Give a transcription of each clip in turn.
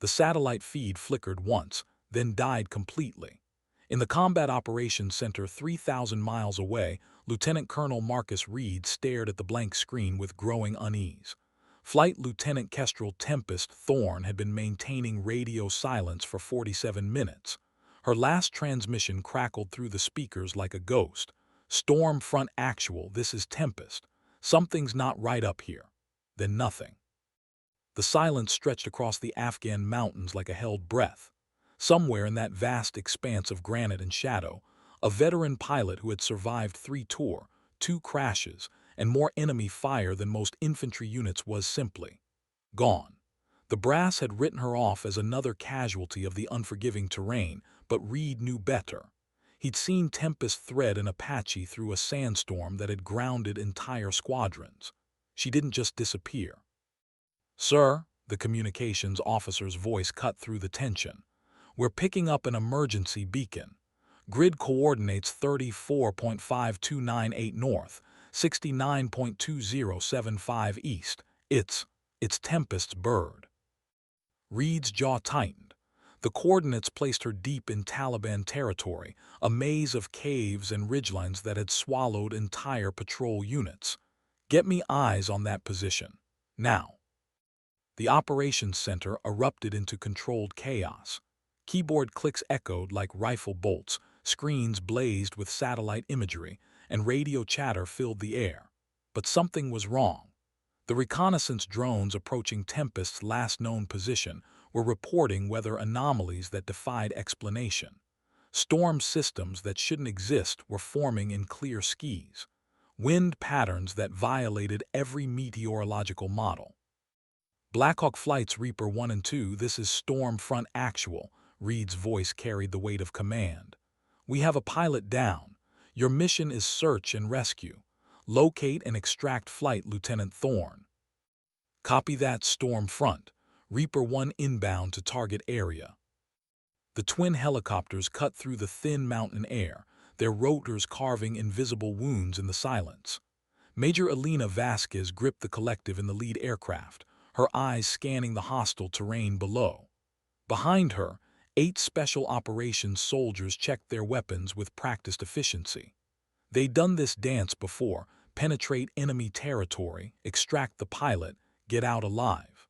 The satellite feed flickered once, then died completely. In the Combat Operations Center 3,000 miles away, Lieutenant Colonel Marcus Reed stared at the blank screen with growing unease. Flight Lieutenant Kestrel Tempest Thorne had been maintaining radio silence for 47 minutes. Her last transmission crackled through the speakers like a ghost. "Storm front actual, this is Tempest. Something's not right up here." Then nothing. The silence stretched across the Afghan mountains like a held breath. Somewhere in that vast expanse of granite and shadow, a veteran pilot who had survived 3 tours, 2 crashes, and more enemy fire than most infantry units was simply gone. The brass had written her off as another casualty of the unforgiving terrain, but Reed knew better. He'd seen Tempest thread an Apache through a sandstorm that had grounded entire squadrons. She didn't just disappear. "Sir," the communications officer's voice cut through the tension, "we're picking up an emergency beacon. Grid coordinates 34.5298 north, 69.2075 east. It's Tempest's bird." Reed's jaw tightened. The coordinates placed her deep in Taliban territory, a maze of caves and ridgelines that had swallowed entire patrol units. "Get me eyes on that position. Now." The operations center erupted into controlled chaos. Keyboard clicks echoed like rifle bolts, screens blazed with satellite imagery, and radio chatter filled the air. But something was wrong. The reconnaissance drones approaching Tempest's last known position were reporting weather anomalies that defied explanation. Storm systems that shouldn't exist were forming in clear skies. Wind patterns that violated every meteorological model. "Blackhawk Flights Reaper 1 and 2, this is Storm Front Actual," Reed's voice carried the weight of command. "We have a pilot down. Your mission is search and rescue. Locate and extract Flight Lieutenant Thorne." "Copy that, Storm Front. Reaper 1 inbound to target area." The twin helicopters cut through the thin mountain air, their rotors carving invisible wounds in the silence. Major Elena Vasquez gripped the collective in the lead aircraft, her eyes scanning the hostile terrain below. Behind her, 8 special operations soldiers checked their weapons with practiced efficiency. They'd done this dance before: penetrate enemy territory, extract the pilot, get out alive.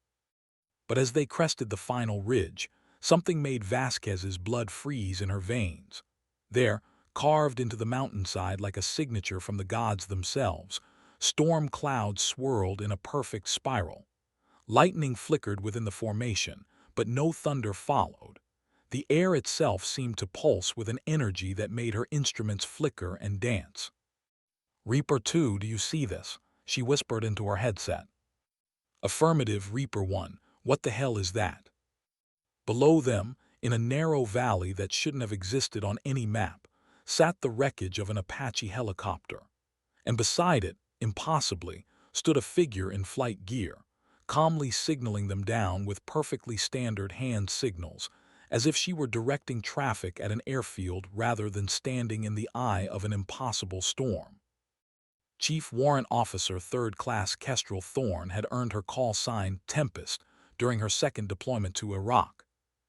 But as they crested the final ridge, something made Vasquez's blood freeze in her veins. There, carved into the mountainside like a signature from the gods themselves, storm clouds swirled in a perfect spiral. Lightning flickered within the formation, but no thunder followed. The air itself seemed to pulse with an energy that made her instruments flicker and dance. "Reaper 2, do you see this?" she whispered into her headset. "Affirmative, Reaper 1. What the hell is that?" Below them, in a narrow valley that shouldn't have existed on any map, sat the wreckage of an Apache helicopter. And beside it, impossibly, stood a figure in flight gear, calmly signaling them down with perfectly standard hand signals, as if she were directing traffic at an airfield rather than standing in the eye of an impossible storm. Chief Warrant Officer 3rd Class Kestrel Thorne had earned her call sign Tempest during her second deployment to Iraq.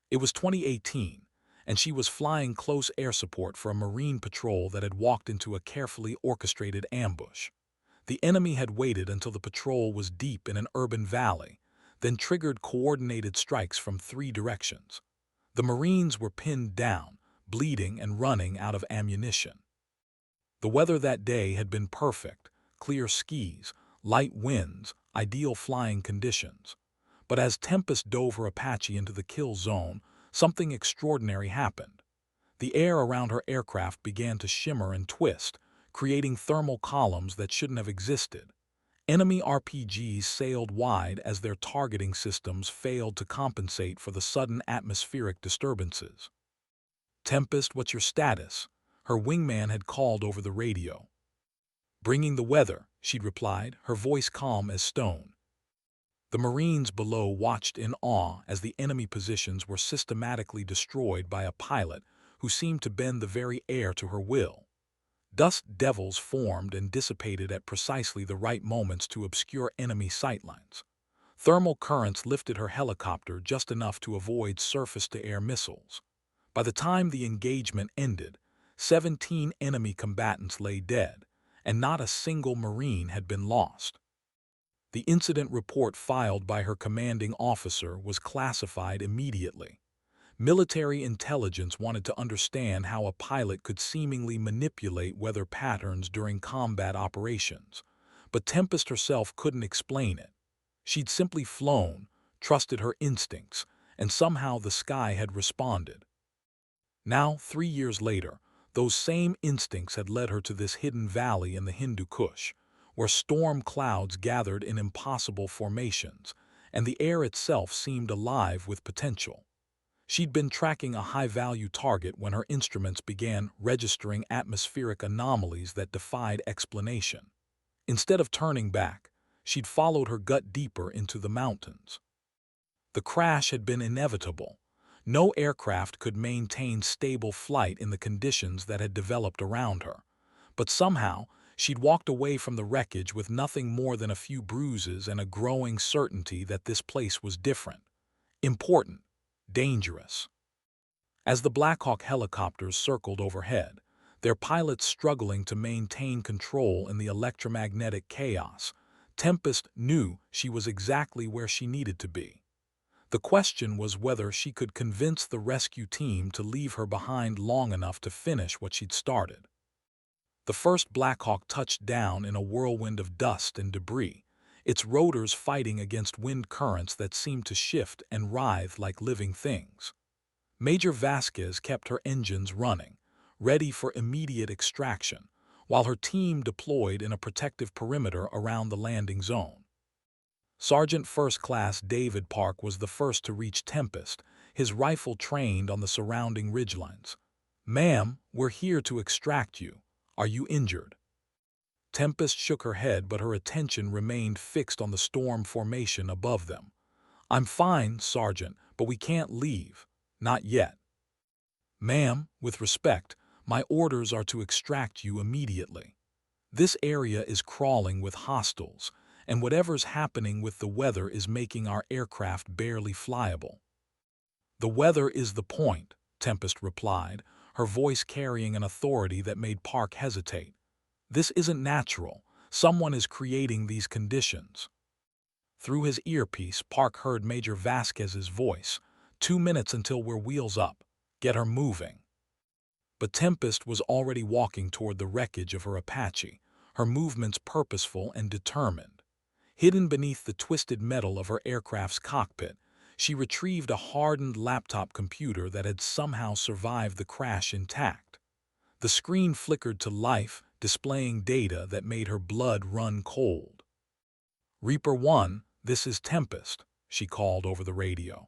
It was 2018, and she was flying close air support for a Marine patrol that had walked into a carefully orchestrated ambush. The enemy had waited until the patrol was deep in an urban valley, then triggered coordinated strikes from 3 directions. The Marines were pinned down, bleeding and running out of ammunition. The weather that day had been perfect: clear skies, light winds, ideal flying conditions. But as Tempest dove her Apache into the kill zone, something extraordinary happened. The air around her aircraft began to shimmer and twist, creating thermal columns that shouldn't have existed. Enemy RPGs sailed wide as their targeting systems failed to compensate for the sudden atmospheric disturbances. "Tempest, what's your status?" her wingman had called over the radio. "Bringing the weather," she'd replied, her voice calm as stone. The Marines below watched in awe as the enemy positions were systematically destroyed by a pilot who seemed to bend the very air to her will. Dust devils formed and dissipated at precisely the right moments to obscure enemy sightlines. Thermal currents lifted her helicopter just enough to avoid surface-to-air missiles. By the time the engagement ended, 17 enemy combatants lay dead, and not a single Marine had been lost. The incident report filed by her commanding officer was classified immediately. Military intelligence wanted to understand how a pilot could seemingly manipulate weather patterns during combat operations, but Tempest herself couldn't explain it. She'd simply flown, trusted her instincts, and somehow the sky had responded. Now, 3 years later, those same instincts had led her to this hidden valley in the Hindu Kush, where storm clouds gathered in impossible formations, and the air itself seemed alive with potential. She'd been tracking a high-value target when her instruments began registering atmospheric anomalies that defied explanation. Instead of turning back, she'd followed her gut deeper into the mountains. The crash had been inevitable. No aircraft could maintain stable flight in the conditions that had developed around her. But somehow, she'd walked away from the wreckage with nothing more than a few bruises and a growing certainty that this place was different, important, dangerous. As the Blackhawk helicopters circled overhead, their pilots struggling to maintain control in the electromagnetic chaos, Tempest knew she was exactly where she needed to be. The question was whether she could convince the rescue team to leave her behind long enough to finish what she'd started. The first Blackhawk touched down in a whirlwind of dust and debris, its rotors fighting against wind currents that seemed to shift and writhe like living things. Major Vasquez kept her engines running, ready for immediate extraction, while her team deployed in a protective perimeter around the landing zone. Sergeant First Class David Park was the first to reach Tempest, his rifle trained on the surrounding ridgelines. "Ma'am, we're here to extract you. Are you injured?" Tempest shook her head, but her attention remained fixed on the storm formation above them. "I'm fine, Sergeant, but we can't leave. Not yet." "Ma'am, with respect, my orders are to extract you immediately. This area is crawling with hostiles, and whatever's happening with the weather is making our aircraft barely flyable." "The weather is the point," Tempest replied, her voice carrying an authority that made Park hesitate. "This isn't natural. Someone is creating these conditions." Through his earpiece, Park heard Major Vasquez's voice. "2 minutes until we're wheels up. Get her moving." But Tempest was already walking toward the wreckage of her Apache, her movements purposeful and determined. Hidden beneath the twisted metal of her aircraft's cockpit, she retrieved a hardened laptop computer that had somehow survived the crash intact. The screen flickered to life, displaying data that made her blood run cold. "Reaper 1, this is Tempest," she called over the radio.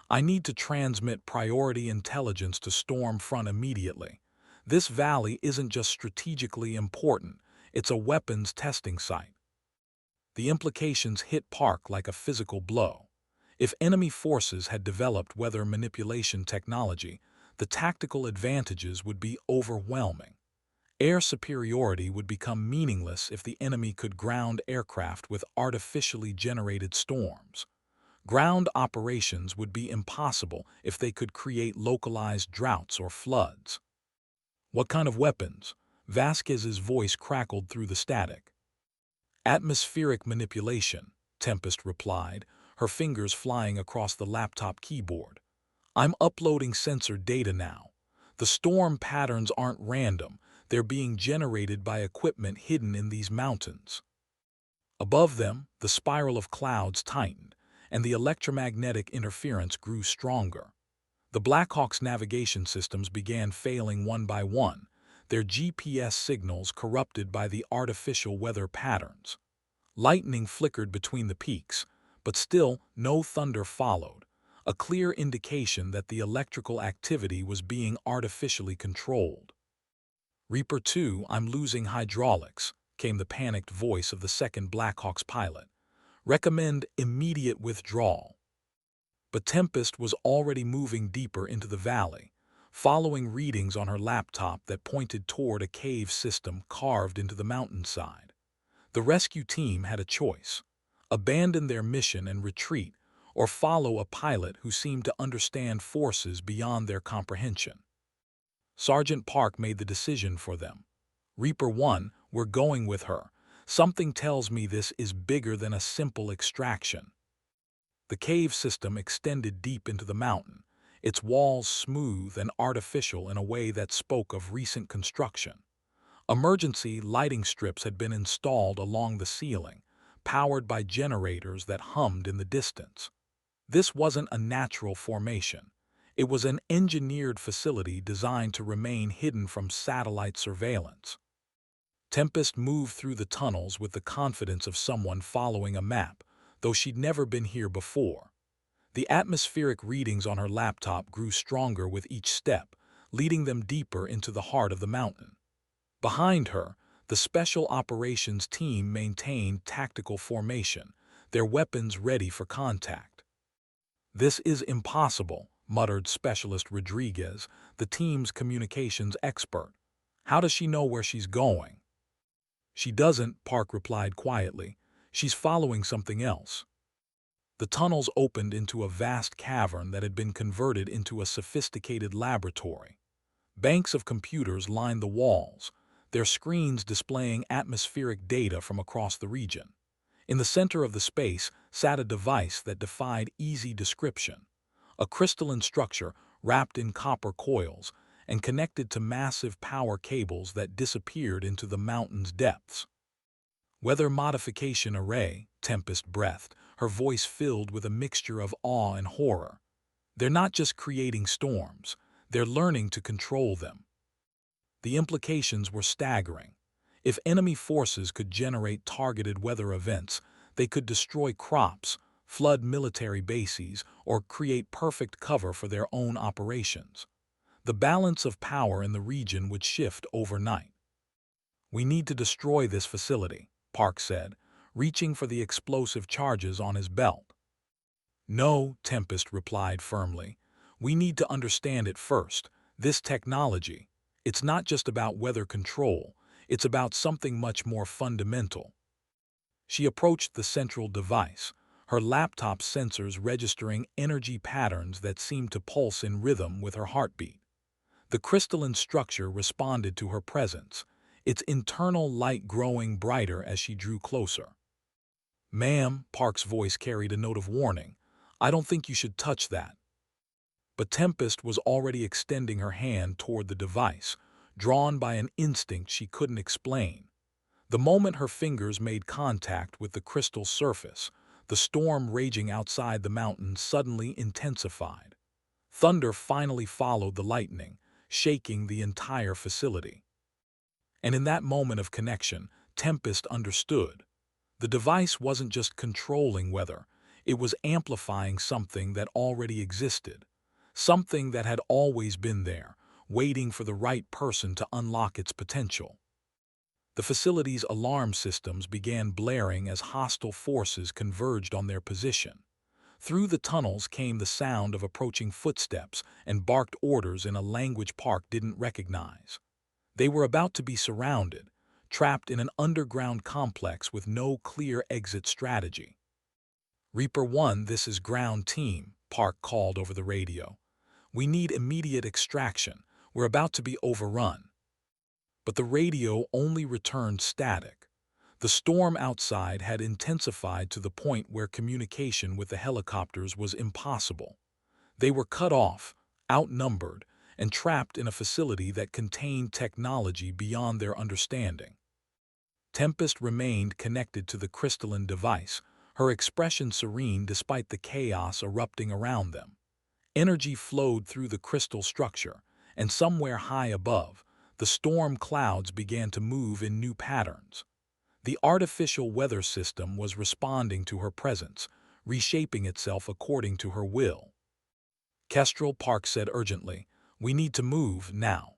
"I need to transmit priority intelligence to Storm Front immediately. This valley isn't just strategically important, it's a weapons testing site." The implications hit Park like a physical blow. If enemy forces had developed weather manipulation technology, the tactical advantages would be overwhelming. Air superiority would become meaningless if the enemy could ground aircraft with artificially generated storms. Ground operations would be impossible if they could create localized droughts or floods. "What kind of weapons?" Vasquez's voice crackled through the static. "Atmospheric manipulation," Tempest replied, her fingers flying across the laptop keyboard. "I'm uploading sensor data now. The storm patterns aren't random, they're being generated by equipment hidden in these mountains." Above them, the spiral of clouds tightened, and the electromagnetic interference grew stronger. The Blackhawk's navigation systems began failing one by one, their GPS signals corrupted by the artificial weather patterns. Lightning flickered between the peaks, but still no thunder followed, a clear indication that the electrical activity was being artificially controlled. "Reaper 2, I'm losing hydraulics," came the panicked voice of the second Blackhawk's pilot. "Recommend immediate withdrawal." But Tempest was already moving deeper into the valley, following readings on her laptop that pointed toward a cave system carved into the mountainside. The rescue team had a choice: abandon their mission and retreat, or follow a pilot who seemed to understand forces beyond their comprehension. Sergeant Park made the decision for them. Reaper 1, we're going with her. Something tells me this is bigger than a simple extraction. The cave system extended deep into the mountain, its walls smooth and artificial in a way that spoke of recent construction. Emergency lighting strips had been installed along the ceiling, powered by generators that hummed in the distance. This wasn't a natural formation. It was an engineered facility designed to remain hidden from satellite surveillance. Tempest moved through the tunnels with the confidence of someone following a map, though she'd never been here before. The atmospheric readings on her laptop grew stronger with each step, leading them deeper into the heart of the mountain. Behind her, the Special Operations team maintained tactical formation, their weapons ready for contact. "This is impossible," muttered Specialist Rodriguez, the team's communications expert. "How does she know where she's going?" "She doesn't," Park replied quietly. "She's following something else." The tunnels opened into a vast cavern that had been converted into a sophisticated laboratory. Banks of computers lined the walls, their screens displaying atmospheric data from across the region. In the center of the space sat a device that defied easy description, a crystalline structure wrapped in copper coils and connected to massive power cables that disappeared into the mountain's depths. "Weather modification array," Tempest breathed, her voice filled with a mixture of awe and horror. "They're not just creating storms, they're learning to control them." The implications were staggering. If enemy forces could generate targeted weather events, they could destroy crops, flood military bases, or create perfect cover for their own operations. The balance of power in the region would shift overnight. "We need to destroy this facility," Park said, reaching for the explosive charges on his belt. "No," Tempest replied firmly. "We need to understand it first. This technology, it's not just about weather control, it's about something much more fundamental." She approached the central device, her laptop sensors registering energy patterns that seemed to pulse in rhythm with her heartbeat. The crystalline structure responded to her presence, its internal light growing brighter as she drew closer. "Ma'am," Park's voice carried a note of warning, "I don't think you should touch that." But Tempest was already extending her hand toward the device, drawn by an instinct she couldn't explain. The moment her fingers made contact with the crystal surface, the storm raging outside the mountain suddenly intensified. Thunder finally followed the lightning, shaking the entire facility. And in that moment of connection, Tempest understood. The device wasn't just controlling weather, it was amplifying something that already existed, something that had always been there, waiting for the right person to unlock its potential. The facility's alarm systems began blaring as hostile forces converged on their position. Through the tunnels came the sound of approaching footsteps and barked orders in a language Park didn't recognize. They were about to be surrounded, trapped in an underground complex with no clear exit strategy. "Reaper 1, this is ground team," Park called over the radio. "We need immediate extraction. We're about to be overrun." But the radio only returned static. The storm outside had intensified to the point where communication with the helicopters was impossible. They were cut off, outnumbered, and trapped in a facility that contained technology beyond their understanding. Tempest remained connected to the crystalline device, her expression serene despite the chaos erupting around them. Energy flowed through the crystal structure, and somewhere high above, the storm clouds began to move in new patterns. The artificial weather system was responding to her presence, reshaping itself according to her will. "Kestrel," Park said urgently, "we need to move now."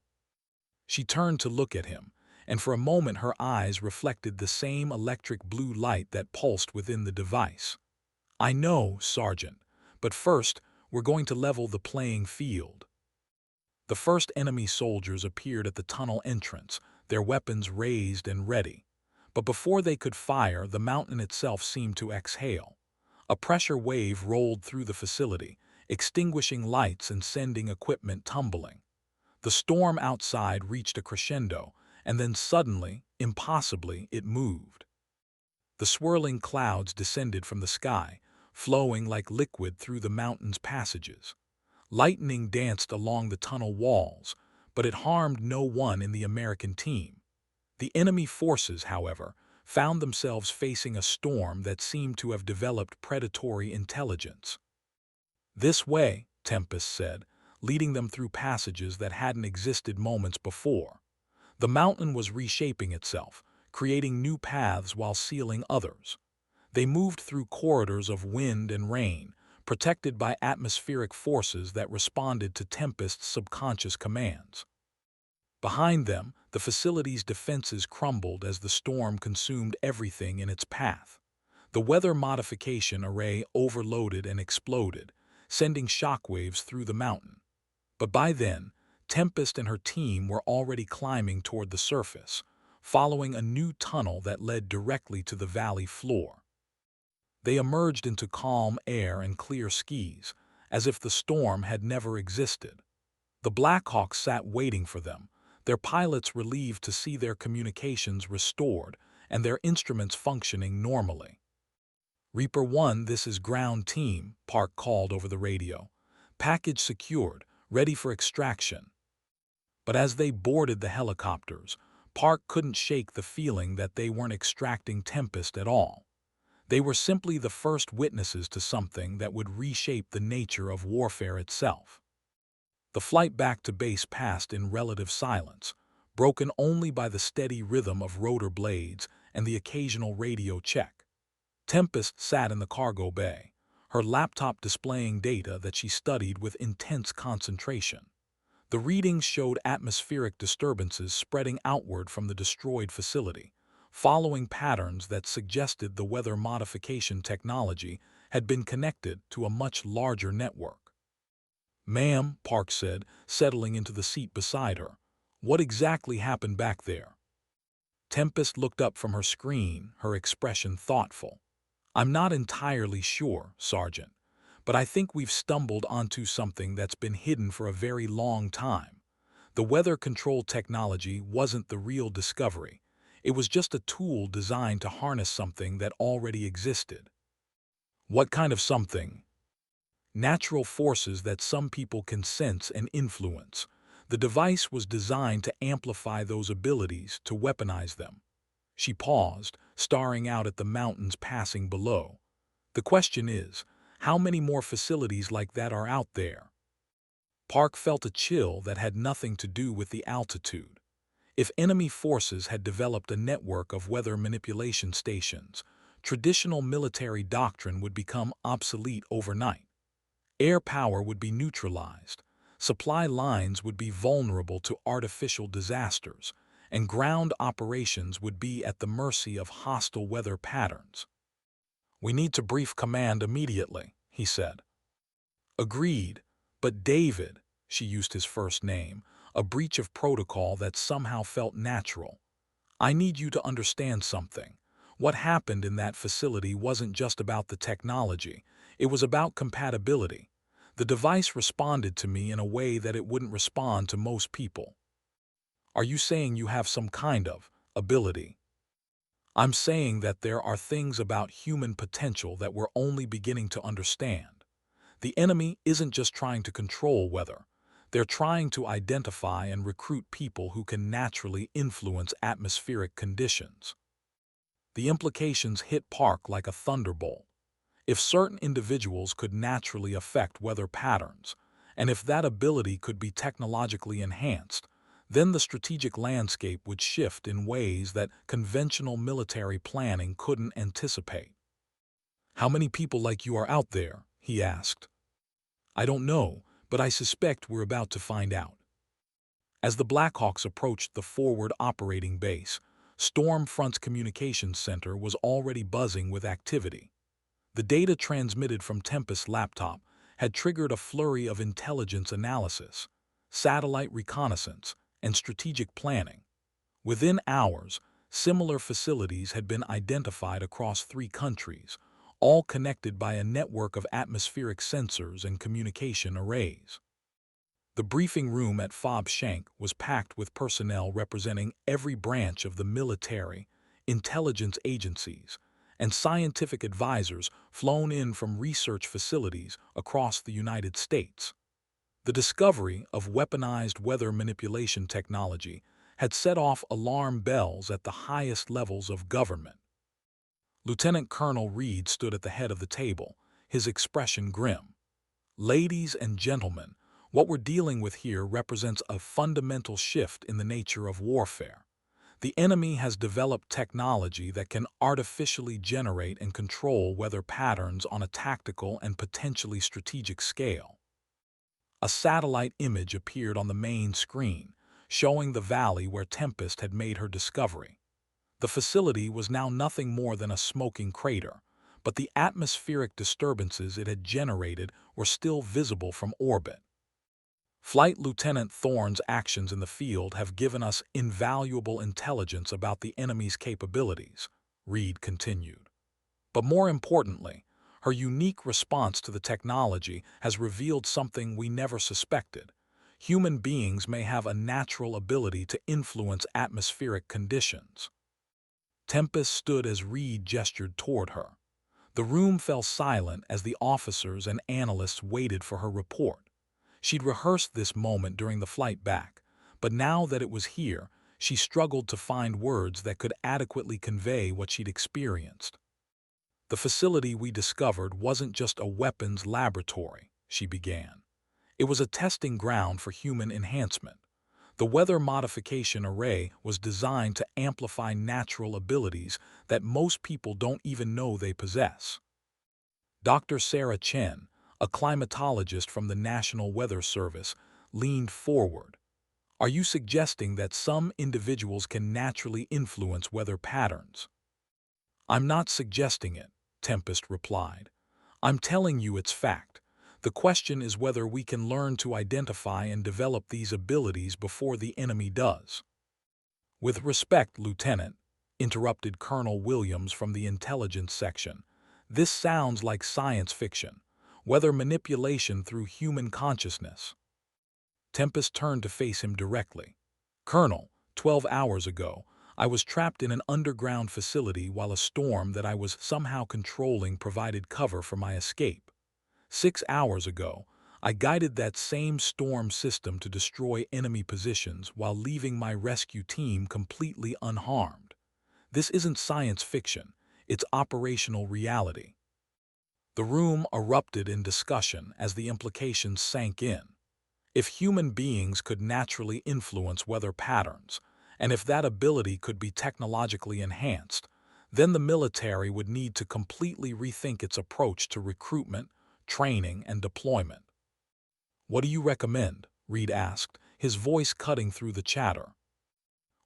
She turned to look at him, and for a moment her eyes reflected the same electric blue light that pulsed within the device. "I know, Sergeant, but first, we're going to level the playing field." The first enemy soldiers appeared at the tunnel entrance, their weapons raised and ready. But before they could fire, the mountain itself seemed to exhale. A pressure wave rolled through the facility, extinguishing lights and sending equipment tumbling. The storm outside reached a crescendo, and then suddenly, impossibly, it moved. The swirling clouds descended from the sky, flowing like liquid through the mountain's passages. Lightning danced along the tunnel walls, but it harmed no one in the American team. The enemy forces, however, found themselves facing a storm that seemed to have developed predatory intelligence. "This way," Tempest said, leading them through passages that hadn't existed moments before. The mountain was reshaping itself, creating new paths while sealing others. They moved through corridors of wind and rain, protected by atmospheric forces that responded to Tempest's subconscious commands. Behind them, the facility's defenses crumbled as the storm consumed everything in its path. The weather modification array overloaded and exploded, sending shockwaves through the mountain. But by then, Tempest and her team were already climbing toward the surface, following a new tunnel that led directly to the valley floor. They emerged into calm air and clear skies, as if the storm had never existed. The Blackhawk sat waiting for them, their pilots relieved to see their communications restored and their instruments functioning normally. "Reaper 1, this is ground team," Park called over the radio. "Package secured, ready for extraction." But as they boarded the helicopters, Park couldn't shake the feeling that they weren't extracting Tempest at all. They were simply the first witnesses to something that would reshape the nature of warfare itself. The flight back to base passed in relative silence, broken only by the steady rhythm of rotor blades and the occasional radio check. Tempest sat in the cargo bay, her laptop displaying data that she studied with intense concentration. The readings showed atmospheric disturbances spreading outward from the destroyed facility, following patterns that suggested the weather modification technology had been connected to a much larger network. "Ma'am," Park said, settling into the seat beside her, "what exactly happened back there?" Tempest looked up from her screen, her expression thoughtful. "I'm not entirely sure, Sergeant, but I think we've stumbled onto something that's been hidden for a very long time. The weather control technology wasn't the real discovery. It was just a tool designed to harness something that already existed." "What kind of something?" "Natural forces that some people can sense and influence. The device was designed to amplify those abilities, to weaponize them." She paused, staring out at the mountains passing below. "The question is, how many more facilities like that are out there?" Park felt a chill that had nothing to do with the altitude. If enemy forces had developed a network of weather manipulation stations, traditional military doctrine would become obsolete overnight. Air power would be neutralized, supply lines would be vulnerable to artificial disasters, and ground operations would be at the mercy of hostile weather patterns. "We need to brief command immediately," he said. "Agreed, but David," she used his first name, a breach of protocol that somehow felt natural. "I need you to understand something. What happened in that facility wasn't just about the technology, it was about compatibility. The device responded to me in a way that it wouldn't respond to most people." "Are you saying you have some kind of ability?" "I'm saying that there are things about human potential that we're only beginning to understand. The enemy isn't just trying to control weather. They're trying to identify and recruit people who can naturally influence atmospheric conditions." The implications hit Park like a thunderbolt. If certain individuals could naturally affect weather patterns, and if that ability could be technologically enhanced, then the strategic landscape would shift in ways that conventional military planning couldn't anticipate. "How many people like you are out there?" he asked. "I don't know, but I suspect we're about to find out." As the Blackhawks approached the forward operating base, Stormfront's communications center was already buzzing with activity. The data transmitted from Tempest's laptop had triggered a flurry of intelligence analysis, satellite reconnaissance, and strategic planning. Within hours, Similar facilities had been identified across 3 countries, all connected by a network of atmospheric sensors and communication arrays. The briefing room at Fob Shank was packed with personnel representing every branch of the military, intelligence agencies, and scientific advisors flown in from research facilities across the United States. The discovery of weaponized weather manipulation technology had set off alarm bells at the highest levels of government. Lieutenant Colonel Reed stood at the head of the table, his expression grim. Ladies and gentlemen, what we're dealing with here represents a fundamental shift in the nature of warfare. The enemy has developed technology that can artificially generate and control weather patterns on a tactical and potentially strategic scale. A satellite image appeared on the main screen, showing the valley where Tempest had made her discovery. The facility was now nothing more than a smoking crater, but the atmospheric disturbances it had generated were still visible from orbit. Flight Lieutenant Thorne's actions in the field have given us invaluable intelligence about the enemy's capabilities, Reed continued. But more importantly, her unique response to the technology has revealed something we never suspected. Human beings may have a natural ability to influence atmospheric conditions. Tempest stood as Reed gestured toward her. The room fell silent as the officers and analysts waited for her report. She'd rehearsed this moment during the flight back, but now that it was here, she struggled to find words that could adequately convey what she'd experienced. The facility we discovered wasn't just a weapons laboratory, she began. It was a testing ground for human enhancement. The weather modification array was designed to amplify natural abilities that most people don't even know they possess. Dr. Sarah Chen, a climatologist from the National Weather Service, leaned forward. Are you suggesting that some individuals can naturally influence weather patterns? I'm not suggesting it, Tempest replied. I'm telling you it's fact. The question is whether we can learn to identify and develop these abilities before the enemy does. With respect, Lieutenant, interrupted Colonel Williams from the intelligence section, this sounds like science fiction, weather manipulation through human consciousness. Tempest turned to face him directly. Colonel, 12 hours ago, I was trapped in an underground facility while a storm that I was somehow controlling provided cover for my escape. 6 hours ago, I guided that same storm system to destroy enemy positions while leaving my rescue team completely unharmed. This isn't science fiction, it's operational reality. The room erupted in discussion as the implications sank in. If human beings could naturally influence weather patterns, and if that ability could be technologically enhanced, then the military would need to completely rethink its approach to recruitment, training, and deployment. What do you recommend? Reed asked, his voice cutting through the chatter.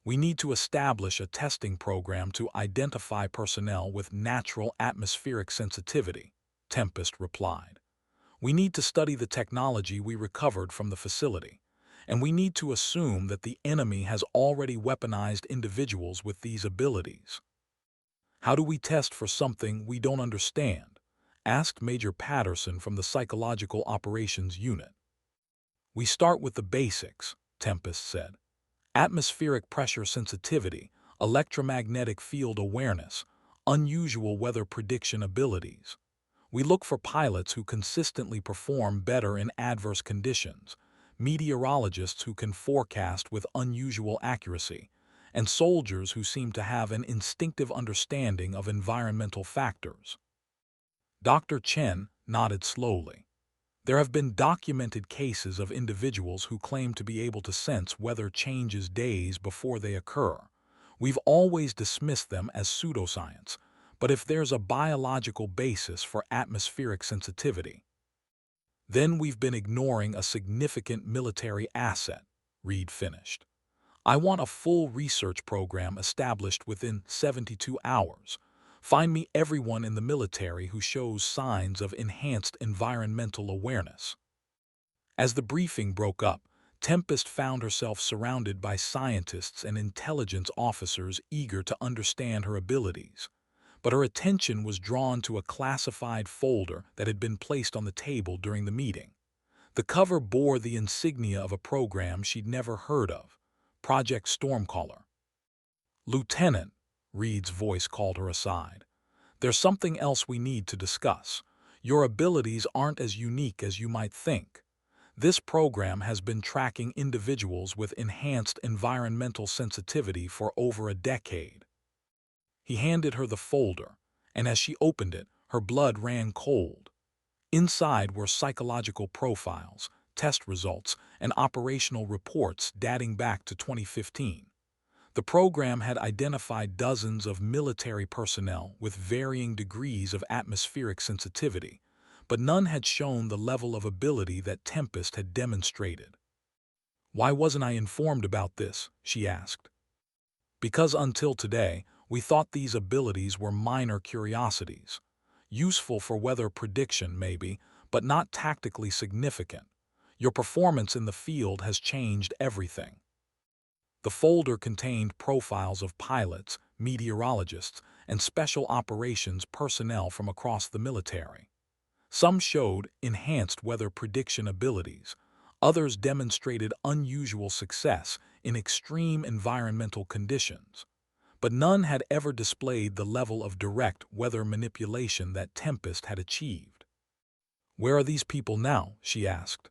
We need to establish a testing program to identify personnel with natural atmospheric sensitivity, Tempest replied. We need to study the technology we recovered from the facility, and we need to assume that the enemy has already weaponized individuals with these abilities. How do we test for something we don't understand? Asked Major Patterson from the Psychological Operations Unit. We start with the basics, Tempest said. Atmospheric pressure sensitivity, electromagnetic field awareness, unusual weather prediction abilities. We look for pilots who consistently perform better in adverse conditions, meteorologists who can forecast with unusual accuracy, and soldiers who seem to have an instinctive understanding of environmental factors. Dr. Chen nodded slowly. There have been documented cases of individuals who claim to be able to sense weather changes days before they occur. We've always dismissed them as pseudoscience, but if there's a biological basis for atmospheric sensitivity, then we've been ignoring a significant military asset, Reed finished. I want a full research program established within 72 hours. Find me everyone in the military who shows signs of enhanced environmental awareness. As the briefing broke up, Tempest found herself surrounded by scientists and intelligence officers eager to understand her abilities. But her attention was drawn to a classified folder that had been placed on the table during the meeting. The cover bore the insignia of a program she'd never heard of, Project Stormcaller. "Lieutenant," Reed's voice called her aside, "there's something else we need to discuss. Your abilities aren't as unique as you might think. This program has been tracking individuals with enhanced environmental sensitivity for over a decade." He handed her the folder, and as she opened it, her blood ran cold. Inside were psychological profiles, test results, and operational reports dating back to 2015. The program had identified dozens of military personnel with varying degrees of atmospheric sensitivity, but none had shown the level of ability that Tempest had demonstrated. "Why wasn't I informed about this?" she asked. "Because until today, we thought these abilities were minor curiosities. Useful for weather prediction, maybe, but not tactically significant. Your performance in the field has changed everything." The folder contained profiles of pilots, meteorologists, and special operations personnel from across the military. Some showed enhanced weather prediction abilities. Others demonstrated unusual success in extreme environmental conditions. But none had ever displayed the level of direct weather manipulation that Tempest had achieved. "Where are these people now?" she asked.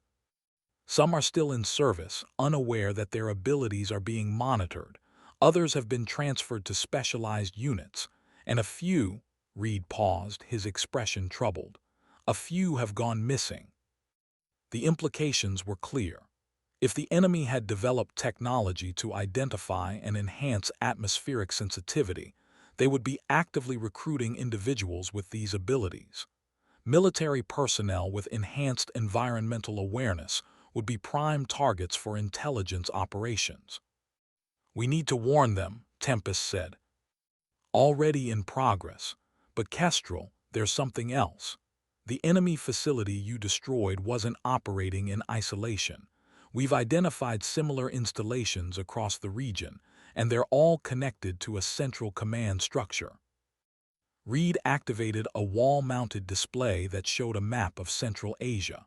"Some are still in service, unaware that their abilities are being monitored. Others have been transferred to specialized units, and a few," Reed paused, his expression troubled, "a few have gone missing." The implications were clear. If the enemy had developed technology to identify and enhance atmospheric sensitivity, they would be actively recruiting individuals with these abilities. Military personnel with enhanced environmental awareness would be prime targets for intelligence operations. "We need to warn them," Tempest said. "Already in progress. But Kestrel, there's something else. The enemy facility you destroyed wasn't operating in isolation. We've identified similar installations across the region, and they're all connected to a central command structure." Reed activated a wall-mounted display that showed a map of Central Asia.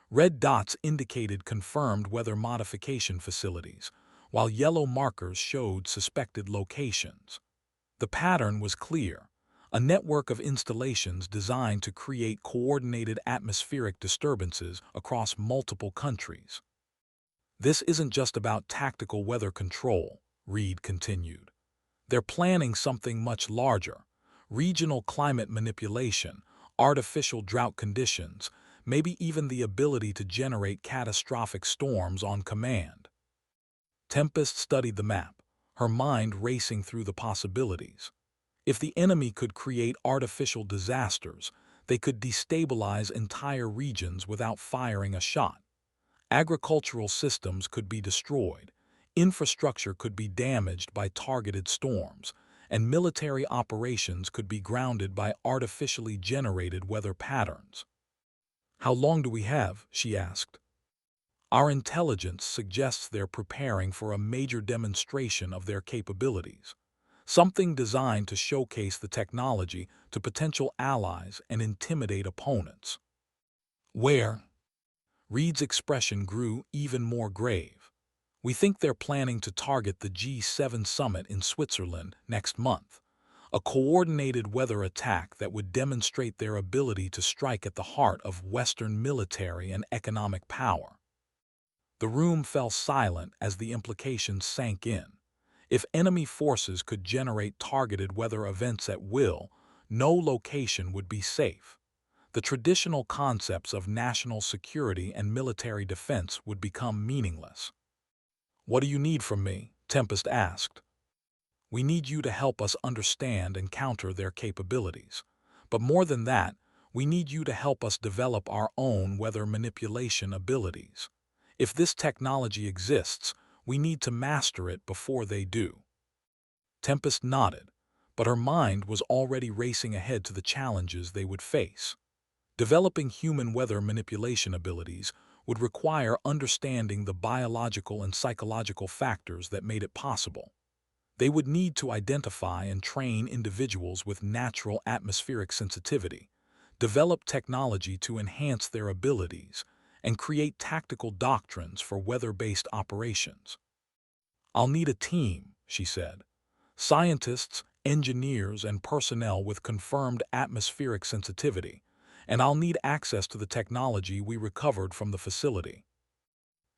Red dots indicated confirmed weather modification facilities, while yellow markers showed suspected locations. The pattern was clear: a network of installations designed to create coordinated atmospheric disturbances across multiple countries. "This isn't just about tactical weather control," Reed continued. "They're planning something much larger: regional climate manipulation, artificial drought conditions, maybe even the ability to generate catastrophic storms on command." Tempest studied the map, her mind racing through the possibilities. If the enemy could create artificial disasters, they could destabilize entire regions without firing a shot. Agricultural systems could be destroyed, infrastructure could be damaged by targeted storms, and military operations could be grounded by artificially generated weather patterns. "How long do we have?" she asked. "Our intelligence suggests they're preparing for a major demonstration of their capabilities, something designed to showcase the technology to potential allies and intimidate opponents." "Where?" Reed's expression grew even more grave. "We think they're planning to target the G7 summit in Switzerland next month, a coordinated weather attack that would demonstrate their ability to strike at the heart of Western military and economic power." The room fell silent as the implications sank in. If enemy forces could generate targeted weather events at will, no location would be safe. The traditional concepts of national security and military defense would become meaningless. "What do you need from me?" Tempest asked. "We need you to help us understand and counter their capabilities. But more than that, we need you to help us develop our own weather manipulation abilities. If this technology exists, we need to master it before they do." Tempest nodded, but her mind was already racing ahead to the challenges they would face. Developing human weather manipulation abilities would require understanding the biological and psychological factors that made it possible. They would need to identify and train individuals with natural atmospheric sensitivity, develop technology to enhance their abilities, and create tactical doctrines for weather-based operations. "I'll need a team," she said. "Scientists, engineers, and personnel with confirmed atmospheric sensitivity, and I'll need access to the technology we recovered from the facility."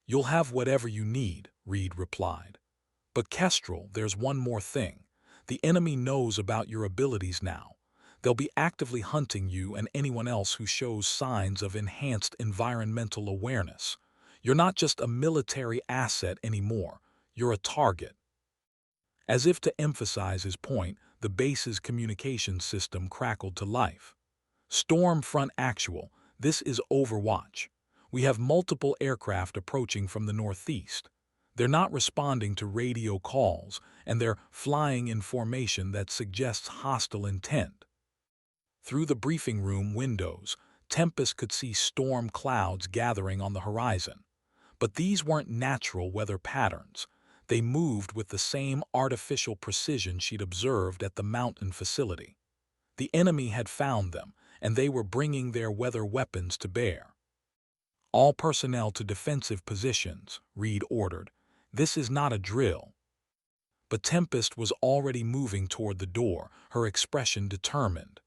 "You'll have whatever you need," Reed replied. "But Kestrel, there's one more thing. The enemy knows about your abilities now. They'll be actively hunting you and anyone else who shows signs of enhanced environmental awareness. You're not just a military asset anymore. You're a target." As if to emphasize his point, the base's communication system crackled to life. "Storm Front Actual, this is Overwatch. We have multiple aircraft approaching from the northeast. They're not responding to radio calls, and they're flying in formation that suggests hostile intent." Through the briefing room windows, Tempest could see storm clouds gathering on the horizon. But these weren't natural weather patterns. They moved with the same artificial precision she'd observed at the mountain facility. The enemy had found them, and they were bringing their weather weapons to bear. "All personnel to defensive positions," Reed ordered. "This is not a drill." But Tempest was already moving toward the door, her expression determined.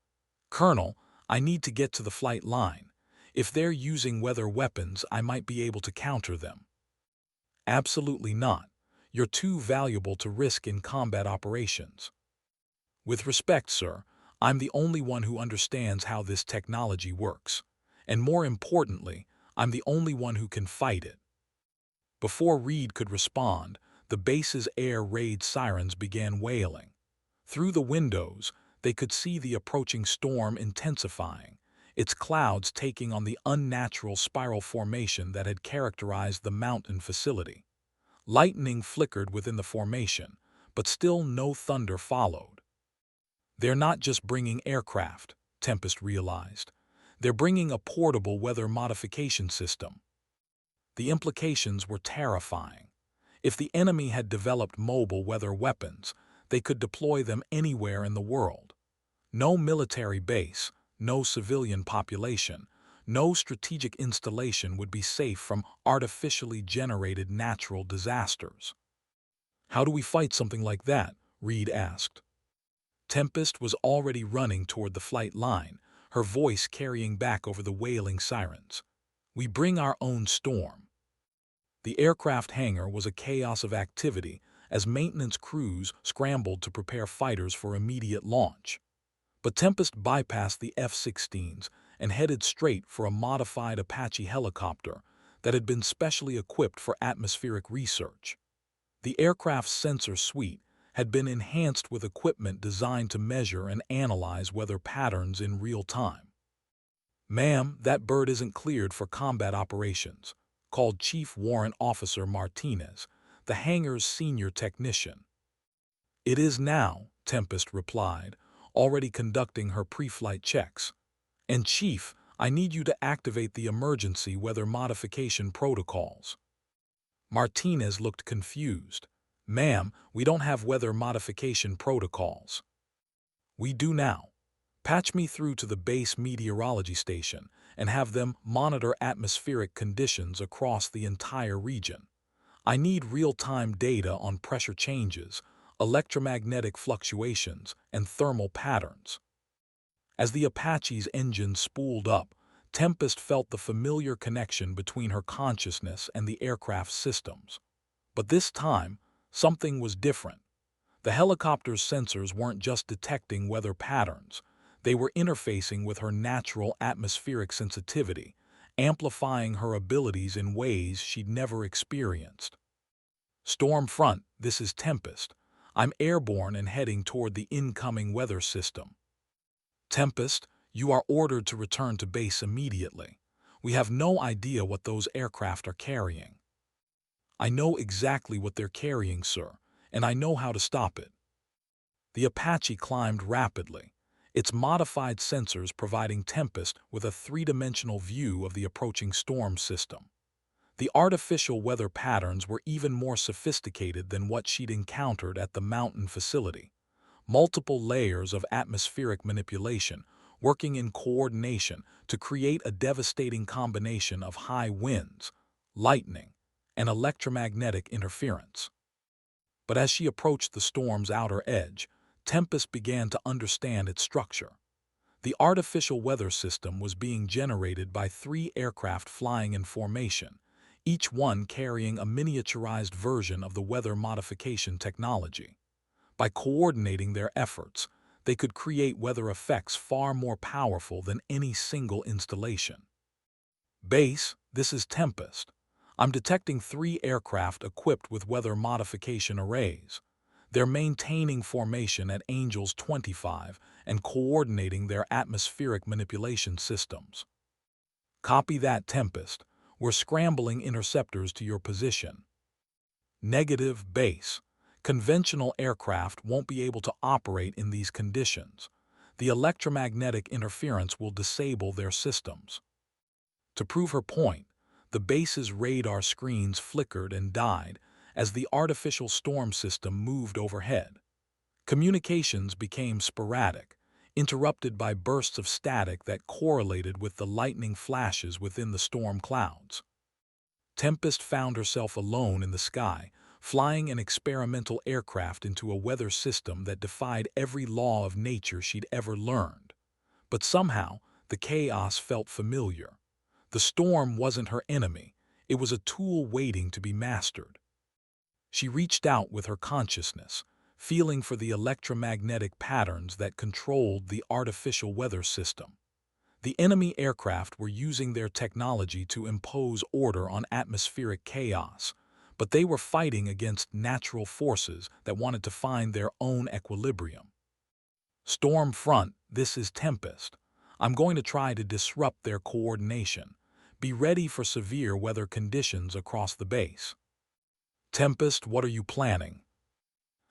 "Colonel, I need to get to the flight line. If they're using weather weapons, I might be able to counter them." "Absolutely not. You're too valuable to risk in combat operations." "With respect, sir, I'm the only one who understands how this technology works. And more importantly, I'm the only one who can fight it." Before Reed could respond, the base's air raid sirens began wailing. Through the windows, they could see the approaching storm intensifying, its clouds taking on the unnatural spiral formation that had characterized the mountain facility. Lightning flickered within the formation, but still no thunder followed. "They're not just bringing aircraft," Tempest realized. "They're bringing a portable weather modification system." The implications were terrifying. If the enemy had developed mobile weather weapons, they could deploy them anywhere in the world. No military base, no civilian population, no strategic installation would be safe from artificially generated natural disasters. "How do we fight something like that?" Reed asked. Tempest was already running toward the flight line, her voice carrying back over the wailing sirens. "We bring our own storm." The aircraft hangar was a chaos of activity as maintenance crews scrambled to prepare fighters for immediate launch. But Tempest bypassed the F-16s and headed straight for a modified Apache helicopter that had been specially equipped for atmospheric research. The aircraft's sensor suite had been enhanced with equipment designed to measure and analyze weather patterns in real time. "Ma'am, that bird isn't cleared for combat operations," called Chief Warrant Officer Martinez, the hangar's senior technician. "It is now," Tempest replied, already conducting her pre-flight checks. "And Chief, I need you to activate the emergency weather modification protocols." Martinez looked confused. "Ma'am, we don't have weather modification protocols." "We do now. Patch me through to the base meteorology station and have them monitor atmospheric conditions across the entire region. I need real-time data on pressure changes, electromagnetic fluctuations, and thermal patterns." As the Apache's engine spooled up, Tempest felt the familiar connection between her consciousness and the aircraft's systems. But this time, something was different. The helicopter's sensors weren't just detecting weather patterns. They were interfacing with her natural atmospheric sensitivity, amplifying her abilities in ways she'd never experienced. "Storm Front, this is Tempest. I'm airborne and heading toward the incoming weather system." "Tempest, you are ordered to return to base immediately. We have no idea what those aircraft are carrying." "I know exactly what they're carrying, sir, and I know how to stop it." The Apache climbed rapidly, its modified sensors providing Tempest with a three-dimensional view of the approaching storm system. The artificial weather patterns were even more sophisticated than what she'd encountered at the mountain facility. Multiple layers of atmospheric manipulation working in coordination to create a devastating combination of high winds, lightning, and electromagnetic interference. But as she approached the storm's outer edge, Tempest began to understand its structure. The artificial weather system was being generated by 3 aircraft flying in formation, each one carrying a miniaturized version of the weather modification technology. By coordinating their efforts, they could create weather effects far more powerful than any single installation. Base, this is Tempest. I'm detecting 3 aircraft equipped with weather modification arrays. They're maintaining formation at Angels 25 and coordinating their atmospheric manipulation systems. Copy that, Tempest. We're scrambling interceptors to your position. Negative, Base. Conventional aircraft won't be able to operate in these conditions. The electromagnetic interference will disable their systems. To prove her point, the base's radar screens flickered and died as the artificial storm system moved overhead. Communications became sporadic, interrupted by bursts of static that correlated with the lightning flashes within the storm clouds. Tempest found herself alone in the sky, flying an experimental aircraft into a weather system that defied every law of nature she'd ever learned. But somehow, the chaos felt familiar. The storm wasn't her enemy, it was a tool waiting to be mastered. She reached out with her consciousness, feeling for the electromagnetic patterns that controlled the artificial weather system. The enemy aircraft were using their technology to impose order on atmospheric chaos, but they were fighting against natural forces that wanted to find their own equilibrium. Storm front, this is Tempest. I'm going to try to disrupt their coordination. Be ready for severe weather conditions across the base. Tempest, what are you planning?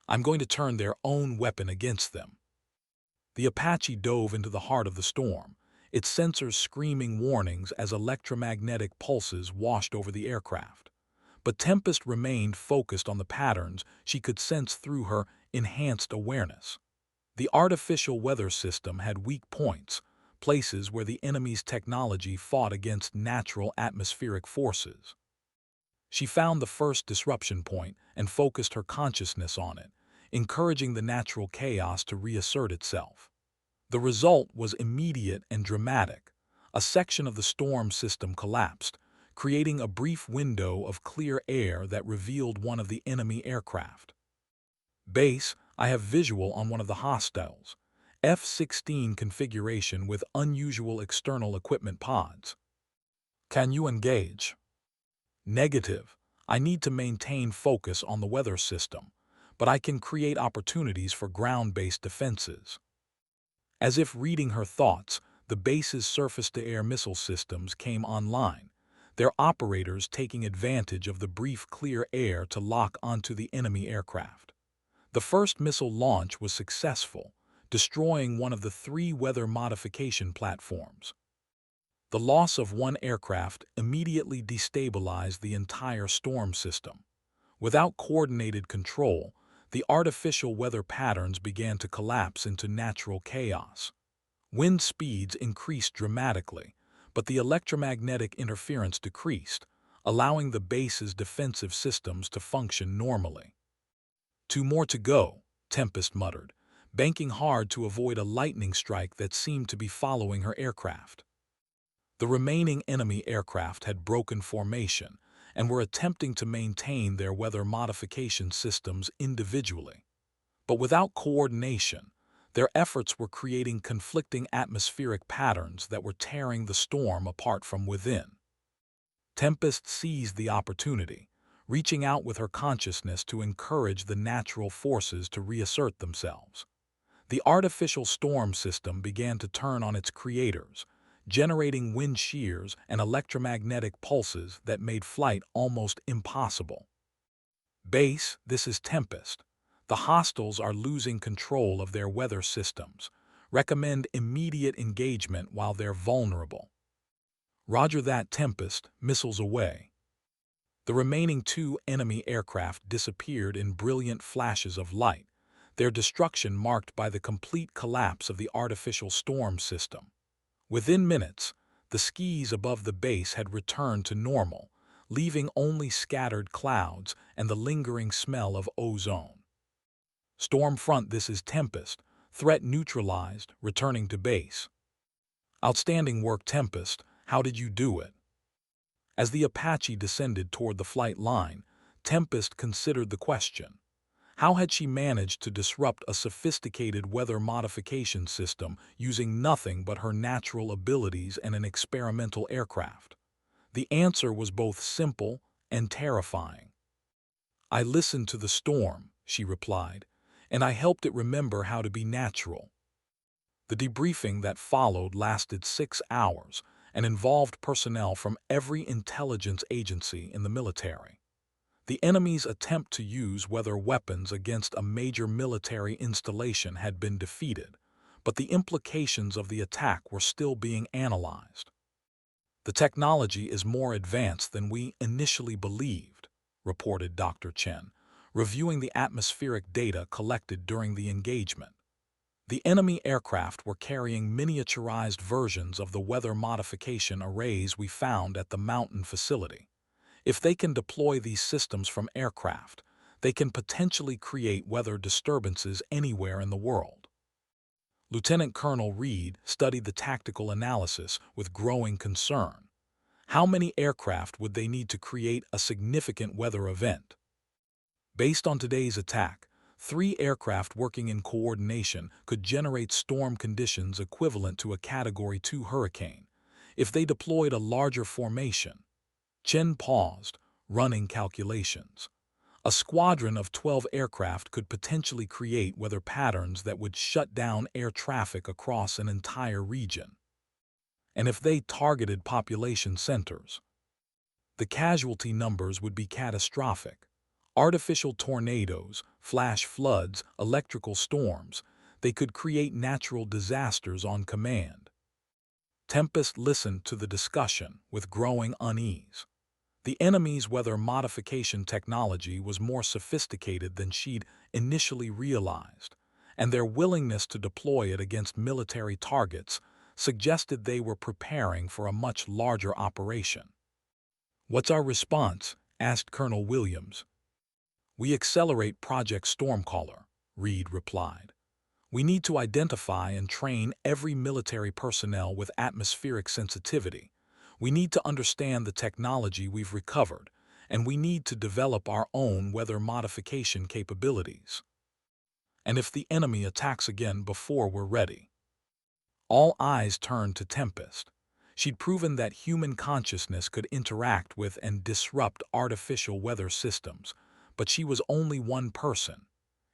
I'm going to turn their own weapon against them. The Apache dove into the heart of the storm, its sensors screaming warnings as electromagnetic pulses washed over the aircraft. But Tempest remained focused on the patterns she could sense through her enhanced awareness. The artificial weather system had weak points, places where the enemy's technology fought against natural atmospheric forces. She found the first disruption point and focused her consciousness on it, encouraging the natural chaos to reassert itself. The result was immediate and dramatic. A section of the storm system collapsed, creating a brief window of clear air that revealed one of the enemy aircraft. Base, I have visual on one of the hostiles. F-16 configuration with unusual external equipment pods. Can you engage? Negative. I need to maintain focus on the weather system, but I can create opportunities for ground-based defenses. As if reading her thoughts, the base's surface-to-air missile systems came online, their operators taking advantage of the brief clear air to lock onto the enemy aircraft. The first missile launch was successful, destroying one of the 3 weather modification platforms. The loss of one aircraft immediately destabilized the entire storm system. Without coordinated control, the artificial weather patterns began to collapse into natural chaos. Wind speeds increased dramatically, but the electromagnetic interference decreased, allowing the base's defensive systems to function normally. 2 more to go, Tempest muttered, banking hard to avoid a lightning strike that seemed to be following her aircraft. The remaining enemy aircraft had broken formation and were attempting to maintain their weather modification systems individually. But without coordination, their efforts were creating conflicting atmospheric patterns that were tearing the storm apart from within. Tempest seized the opportunity, reaching out with her consciousness to encourage the natural forces to reassert themselves. The artificial storm system began to turn on its creators, generating wind shears and electromagnetic pulses that made flight almost impossible. Base, this is Tempest. The hostiles are losing control of their weather systems. Recommend immediate engagement while they're vulnerable. Roger that, Tempest, missiles away. The remaining two enemy aircraft disappeared in brilliant flashes of light, their destruction marked by the complete collapse of the artificial storm system. Within minutes, the skies above the base had returned to normal, leaving only scattered clouds and the lingering smell of ozone. Storm front, this is Tempest. Threat neutralized, returning to base. Outstanding work, Tempest. How did you do it? As the Apache descended toward the flight line, Tempest considered the question. How had she managed to disrupt a sophisticated weather modification system using nothing but her natural abilities and an experimental aircraft? The answer was both simple and terrifying. I listened to the storm, she replied, and I helped it remember how to be natural. The debriefing that followed lasted 6 hours and involved personnel from every intelligence agency in the military. The enemy's attempt to use weather weapons against a major military installation had been defeated, but the implications of the attack were still being analyzed. The technology is more advanced than we initially believed, reported Dr. Chen, reviewing the atmospheric data collected during the engagement. The enemy aircraft were carrying miniaturized versions of the weather modification arrays we found at the mountain facility. If they can deploy these systems from aircraft, they can potentially create weather disturbances anywhere in the world. Lieutenant Colonel Reed studied the tactical analysis with growing concern. How many aircraft would they need to create a significant weather event? Based on today's attack, 3 aircraft working in coordination could generate storm conditions equivalent to a Category 2 hurricane. If they deployed a larger formation, Chen paused, running calculations. A squadron of 12 aircraft could potentially create weather patterns that would shut down air traffic across an entire region. And if they targeted population centers, the casualty numbers would be catastrophic. Artificial tornadoes, flash floods, electrical storms, they could create natural disasters on command. Tempest listened to the discussion with growing unease. The enemy's weather modification technology was more sophisticated than she'd initially realized, and their willingness to deploy it against military targets suggested they were preparing for a much larger operation. "What's our response?" asked Colonel Williams. "We accelerate Project Stormcaller," Reed replied. "We need to identify and train every military personnel with atmospheric sensitivity. We need to understand the technology we've recovered, and we need to develop our own weather modification capabilities. And if the enemy attacks again before we're ready." All eyes turned to Tempest. She'd proven that human consciousness could interact with and disrupt artificial weather systems, but she was only one person.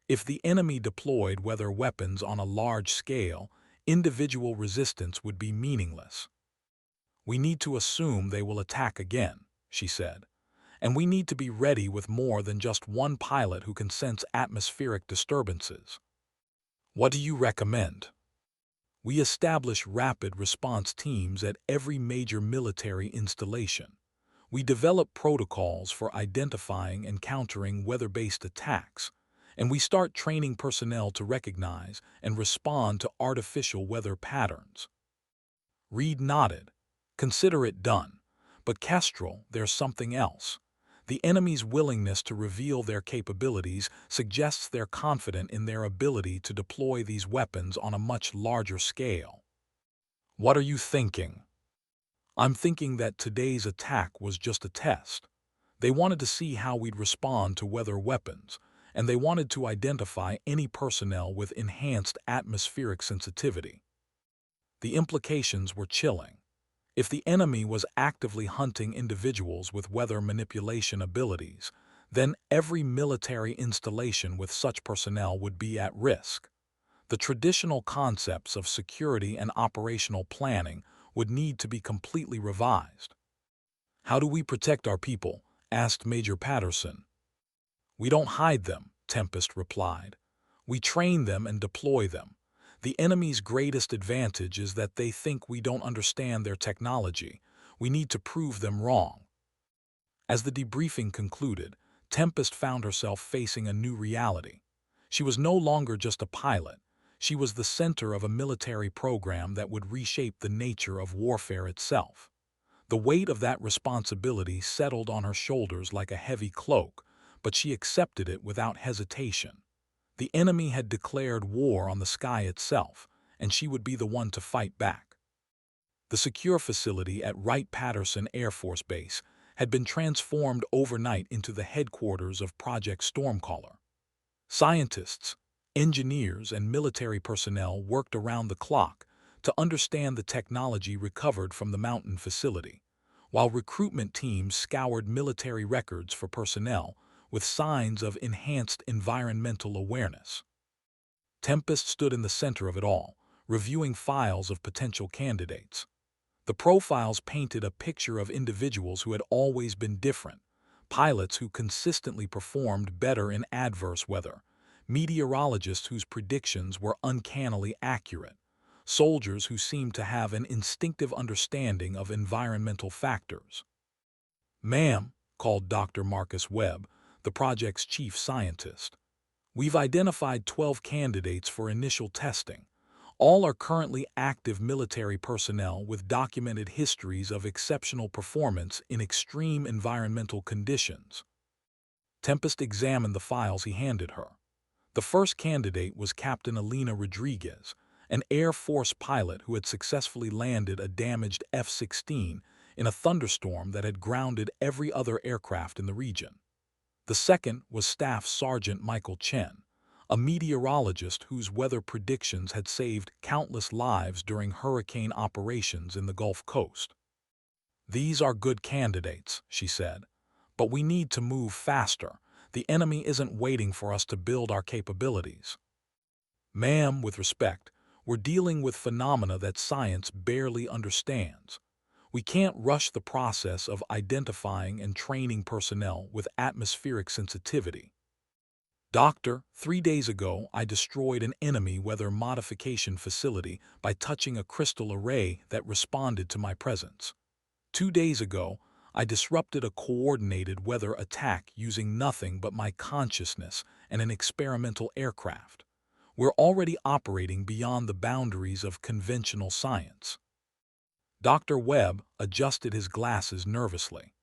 If the enemy deployed weather weapons on a large scale, individual resistance would be meaningless. "We need to assume they will attack again," she said, "and we need to be ready with more than just one pilot who can sense atmospheric disturbances." "What do you recommend?" "We establish rapid response teams at every major military installation. We develop protocols for identifying and countering weather-based attacks, and we start training personnel to recognize and respond to artificial weather patterns." Reed nodded. "Consider it done. But Kestrel, there's something else. The enemy's willingness to reveal their capabilities suggests they're confident in their ability to deploy these weapons on a much larger scale." "What are you thinking?" "I'm thinking that today's attack was just a test. They wanted to see how we'd respond to weather weapons, and they wanted to identify any personnel with enhanced atmospheric sensitivity." The implications were chilling. If the enemy was actively hunting individuals with weather manipulation abilities, then every military installation with such personnel would be at risk. The traditional concepts of security and operational planning would need to be completely revised. "How do we protect our people?" asked Major Patterson. "We don't hide them," Tempest replied. "We train them and deploy them. The enemy's greatest advantage is that they think we don't understand their technology. We need to prove them wrong." As the debriefing concluded, Tempest found herself facing a new reality. She was no longer just a pilot. She was the center of a military program that would reshape the nature of warfare itself. The weight of that responsibility settled on her shoulders like a heavy cloak, but she accepted it without hesitation. The enemy had declared war on the sky itself, and she would be the one to fight back. The secure facility at Wright-Patterson Air Force Base had been transformed overnight into the headquarters of Project Stormcaller. Scientists, engineers, and military personnel worked around the clock to understand the technology recovered from the mountain facility, while recruitment teams scoured military records for personnel with signs of enhanced environmental awareness. Tempest stood in the center of it all, reviewing files of potential candidates. The profiles painted a picture of individuals who had always been different: pilots who consistently performed better in adverse weather, meteorologists whose predictions were uncannily accurate, soldiers who seemed to have an instinctive understanding of environmental factors. "Ma'am," called Dr. Marcus Webb, the project's chief scientist, "we've identified 12 candidates for initial testing. All are currently active military personnel with documented histories of exceptional performance in extreme environmental conditions." Tempest examined the files he handed her. The first candidate was Captain Alina Rodriguez, an Air Force pilot who had successfully landed a damaged F-16 in a thunderstorm that had grounded every other aircraft in the region. The second was Staff Sergeant Michael Chen, a meteorologist whose weather predictions had saved countless lives during hurricane operations in the Gulf Coast. "These are good candidates," she said, "but we need to move faster. The enemy isn't waiting for us to build our capabilities." "Ma'am, with respect, we're dealing with phenomena that science barely understands. We can't rush the process of identifying and training personnel with atmospheric sensitivity. Doctor, 3 days ago I destroyed an enemy weather modification facility by touching a crystal array that responded to my presence. 2 days ago, I disrupted a coordinated weather attack using nothing but my consciousness and an experimental aircraft. We're already operating beyond the boundaries of conventional science." Dr. Webb adjusted his glasses nervously.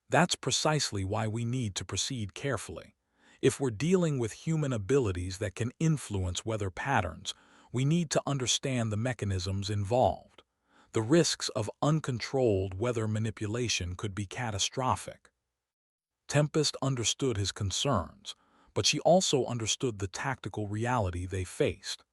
"That's precisely why we need to proceed carefully. If we're dealing with human abilities that can influence weather patterns, we need to understand the mechanisms involved. The risks of uncontrolled weather manipulation could be catastrophic." Tempest understood his concerns, but she also understood the tactical reality they faced.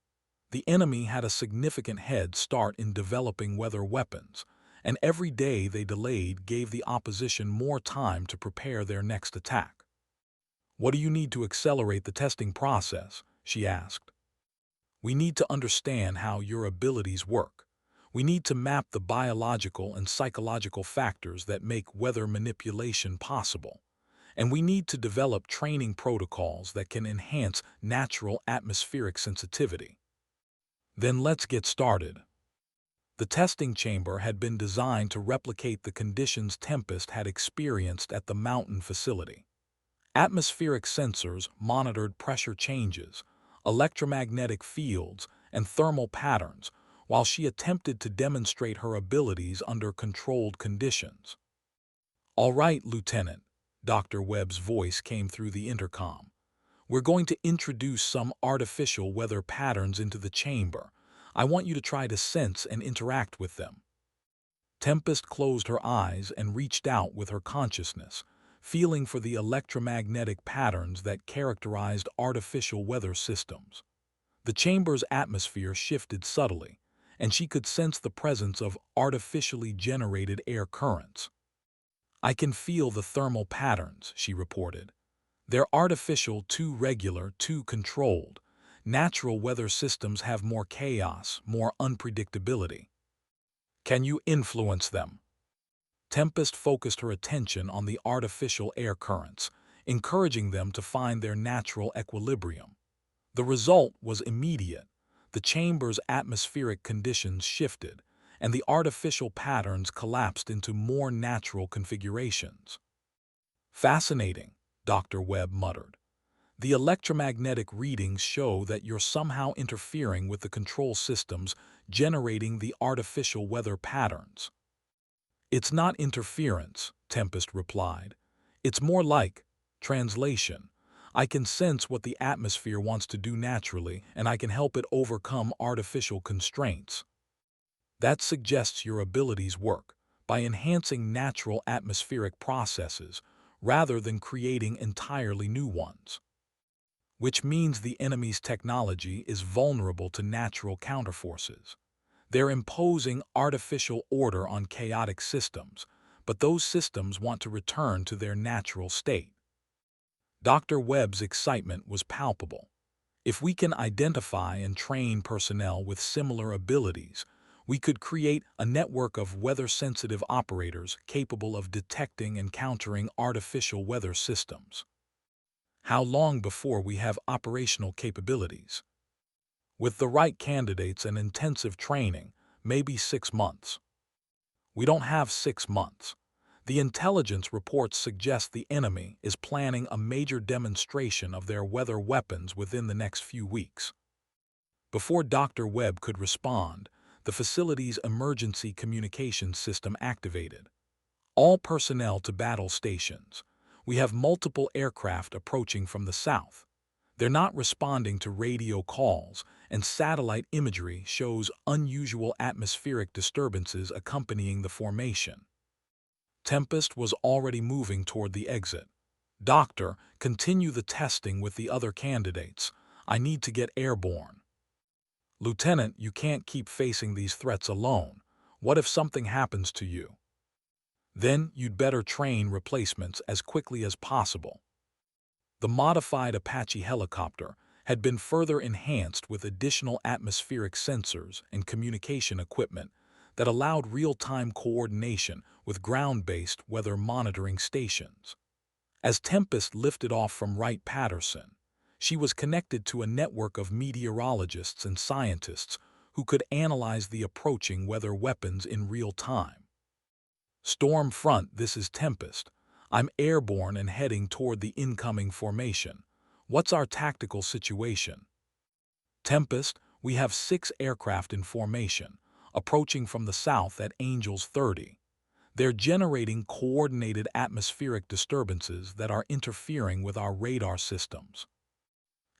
The enemy had a significant head start in developing weather weapons, and every day they delayed gave the opposition more time to prepare their next attack. "What do you need to accelerate the testing process?" she asked. "We need to understand how your abilities work. We need to map the biological and psychological factors that make weather manipulation possible. And we need to develop training protocols that can enhance natural atmospheric sensitivity." "Then let's get started." The testing chamber had been designed to replicate the conditions Tempest had experienced at the mountain facility. Atmospheric sensors monitored pressure changes, electromagnetic fields, and thermal patterns, while she attempted to demonstrate her abilities under controlled conditions. "All right, Lieutenant," Dr. Webb's voice came through the intercom. "We're going to introduce some artificial weather patterns into the chamber. I want you to try to sense and interact with them." Tempest closed her eyes and reached out with her consciousness, feeling for the electromagnetic patterns that characterized artificial weather systems. The chamber's atmosphere shifted subtly, and she could sense the presence of artificially generated air currents. "I can feel the thermal patterns," she reported. "They're artificial, too regular, too controlled. Natural weather systems have more chaos, more unpredictability." "Can you influence them?" Tempest focused her attention on the artificial air currents, encouraging them to find their natural equilibrium. The result was immediate. The chamber's atmospheric conditions shifted, and the artificial patterns collapsed into more natural configurations. Fascinating, Dr. Webb muttered. The electromagnetic readings show that you're somehow interfering with the control systems generating the artificial weather patterns. It's not interference, Tempest replied. It's more like translation. I can sense what the atmosphere wants to do naturally, and I can help it overcome artificial constraints. That suggests your abilities work by enhancing natural atmospheric processes rather than creating entirely new ones. Which means the enemy's technology is vulnerable to natural counterforces. They're imposing artificial order on chaotic systems, but those systems want to return to their natural state. Dr. Webb's excitement was palpable. If we can identify and train personnel with similar abilities, we could create a network of weather-sensitive operators capable of detecting and countering artificial weather systems. How long before we have operational capabilities? With the right candidates and intensive training, maybe 6 months. We don't have 6 months. The intelligence reports suggest the enemy is planning a major demonstration of their weather weapons within the next few weeks. Before Dr. Webb could respond, the facility's emergency communications system activated. All personnel to battle stations. We have multiple aircraft approaching from the south. They're not responding to radio calls, and satellite imagery shows unusual atmospheric disturbances accompanying the formation. Tempest was already moving toward the exit. Doctor, continue the testing with the other candidates. I need to get airborne. Lieutenant, you can't keep facing these threats alone. What if something happens to you? Then you'd better train replacements as quickly as possible. The modified Apache helicopter had been further enhanced with additional atmospheric sensors and communication equipment that allowed real-time coordination with ground-based weather monitoring stations. As Tempest lifted off from Wright-Patterson, she was connected to a network of meteorologists and scientists who could analyze the approaching weather weapons in real time. Storm front, this is Tempest. I'm airborne and heading toward the incoming formation. What's our tactical situation? Tempest, we have 6 aircraft in formation, approaching from the south at Angels 30. They're generating coordinated atmospheric disturbances that are interfering with our radar systems.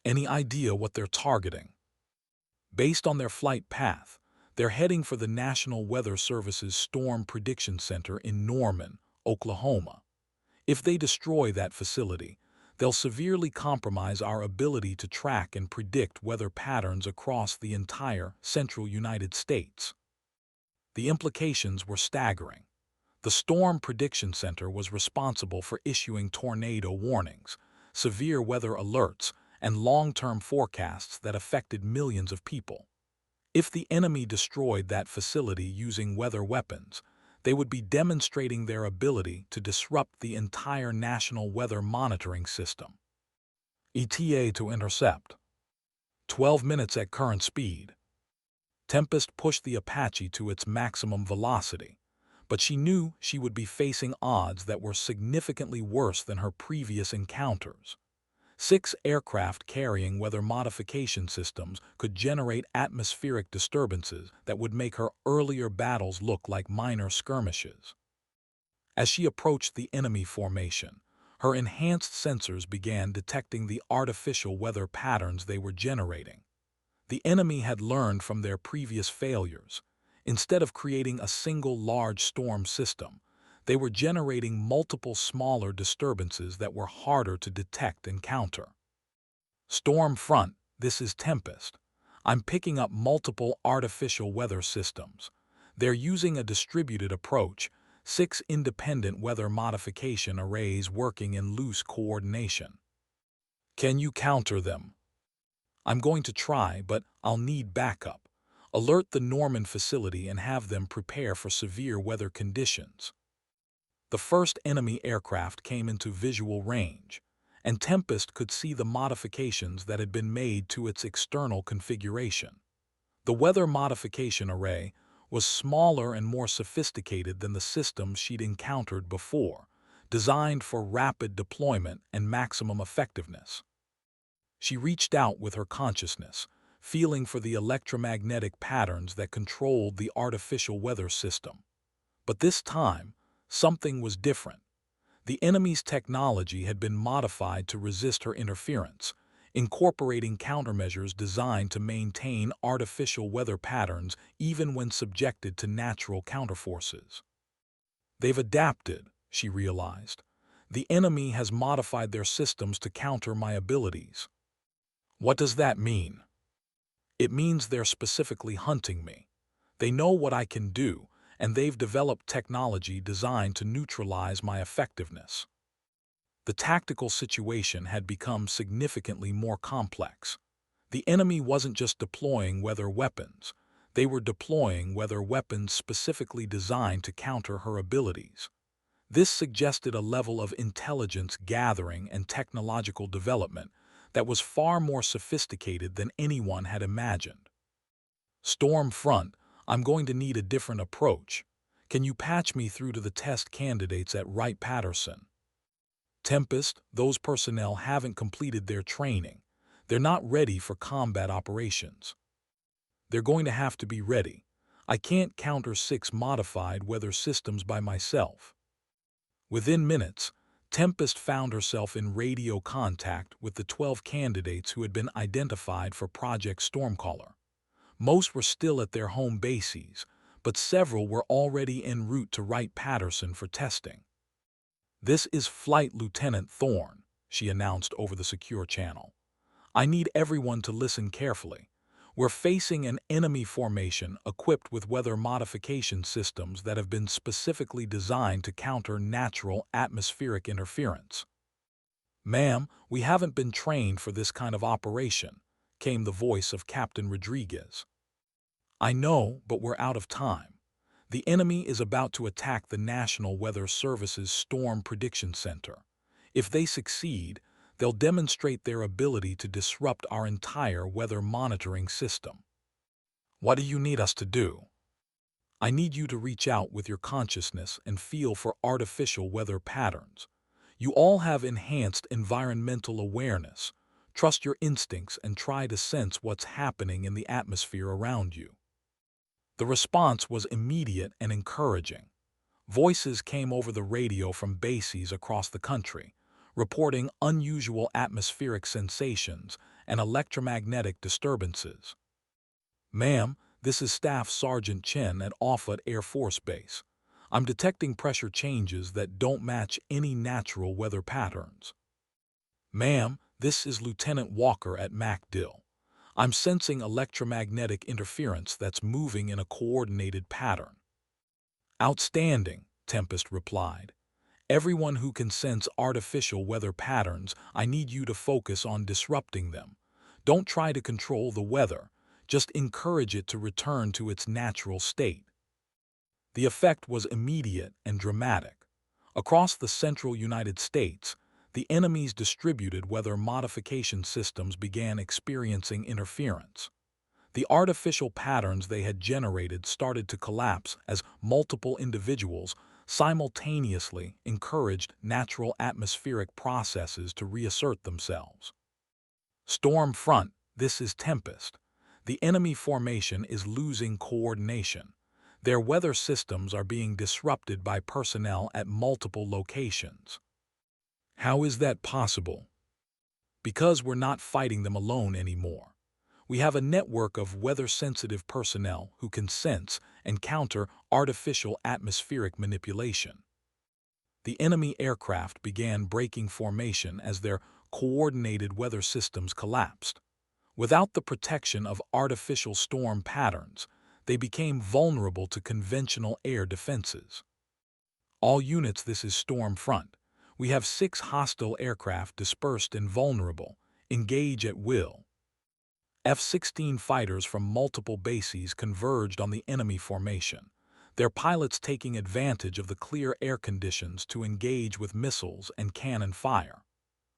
Any idea what they're targeting? Based on their flight path, they're heading for the National Weather Service's Storm Prediction Center in Norman, Oklahoma. If they destroy that facility, they'll severely compromise our ability to track and predict weather patterns across the entire central United States. The implications were staggering. The Storm Prediction Center was responsible for issuing tornado warnings, severe weather alerts, and long-term forecasts that affected millions of people. If the enemy destroyed that facility using weather weapons, they would be demonstrating their ability to disrupt the entire national weather monitoring system. ETA to intercept. 12 minutes at current speed. Tempest pushed the Apache to its maximum velocity, but she knew she would be facing odds that were significantly worse than her previous encounters. 6 aircraft carrying weather modification systems could generate atmospheric disturbances that would make her earlier battles look like minor skirmishes. As she approached the enemy formation, her enhanced sensors began detecting the artificial weather patterns they were generating. The enemy had learned from their previous failures. Instead of creating a single large storm system, they were generating multiple smaller disturbances that were harder to detect and counter. Storm front, this is Tempest. I'm picking up multiple artificial weather systems. They're using a distributed approach, 6 independent weather modification arrays working in loose coordination. Can you counter them? I'm going to try, but I'll need backup. Alert the Norman facility and have them prepare for severe weather conditions. The first enemy aircraft came into visual range, and Tempest could see the modifications that had been made to its external configuration. The weather modification array was smaller and more sophisticated than the systems she'd encountered before, designed for rapid deployment and maximum effectiveness. She reached out with her consciousness, feeling for the electromagnetic patterns that controlled the artificial weather system. But this time, something was different. The enemy's technology had been modified to resist her interference, incorporating countermeasures designed to maintain artificial weather patterns even when subjected to natural counterforces. They've adapted, she realized. The enemy has modified their systems to counter my abilities. What does that mean? It means they're specifically hunting me. They know what I can do, and they've developed technology designed to neutralize my effectiveness. The tactical situation had become significantly more complex. The enemy wasn't just deploying weather weapons. They were deploying weather weapons specifically designed to counter her abilities. This suggested a level of intelligence gathering and technological development that was far more sophisticated than anyone had imagined. Storm Front, I'm going to need a different approach. Can you patch me through to the test candidates at Wright-Patterson? Tempest, those personnel haven't completed their training. They're not ready for combat operations. They're going to have to be ready. I can't counter 6 modified weather systems by myself. Within minutes, Tempest found herself in radio contact with the 12 candidates who had been identified for Project Stormcaller. Most were still at their home bases, but several were already en route to Wright-Patterson for testing. "This is Flight Lieutenant Thorne," she announced over the secure channel. "I need everyone to listen carefully. We're facing an enemy formation equipped with weather modification systems that have been specifically designed to counter natural atmospheric interference." "Ma'am, we haven't been trained for this kind of operation," came the voice of Captain Rodriguez. "I know, but we're out of time. The enemy is about to attack the National Weather Service's Storm Prediction Center. If they succeed, they'll demonstrate their ability to disrupt our entire weather monitoring system." "What do you need us to do?" "I need you to reach out with your consciousness and feel for artificial weather patterns. You all have enhanced environmental awareness. Trust your instincts and try to sense what's happening in the atmosphere around you." The response was immediate and encouraging. Voices came over the radio from bases across the country, reporting unusual atmospheric sensations and electromagnetic disturbances. "Ma'am, this is Staff Sergeant Chen at Offutt Air Force Base. I'm detecting pressure changes that don't match any natural weather patterns." "Ma'am, this is Lieutenant Walker at MacDill. I'm sensing electromagnetic interference that's moving in a coordinated pattern." "Outstanding," Tempest replied. "Everyone who can sense artificial weather patterns, I need you to focus on disrupting them. Don't try to control the weather, just encourage it to return to its natural state." The effect was immediate and dramatic. Across the central United States, the enemy's distributed weather modification systems began experiencing interference. The artificial patterns they had generated started to collapse as multiple individuals simultaneously encouraged natural atmospheric processes to reassert themselves. "Storm Front, this is Tempest. The enemy formation is losing coordination. Their weather systems are being disrupted by personnel at multiple locations." "How is that possible?" "Because we're not fighting them alone anymore. We have a network of weather-sensitive personnel who can sense and counter artificial atmospheric manipulation." The enemy aircraft began breaking formation as their coordinated weather systems collapsed. Without the protection of artificial storm patterns, they became vulnerable to conventional air defenses. "All units, this is Storm Front. We have 6 hostile aircraft dispersed and vulnerable. Engage at will." F-16 fighters from multiple bases converged on the enemy formation, their pilots taking advantage of the clear air conditions to engage with missiles and cannon fire.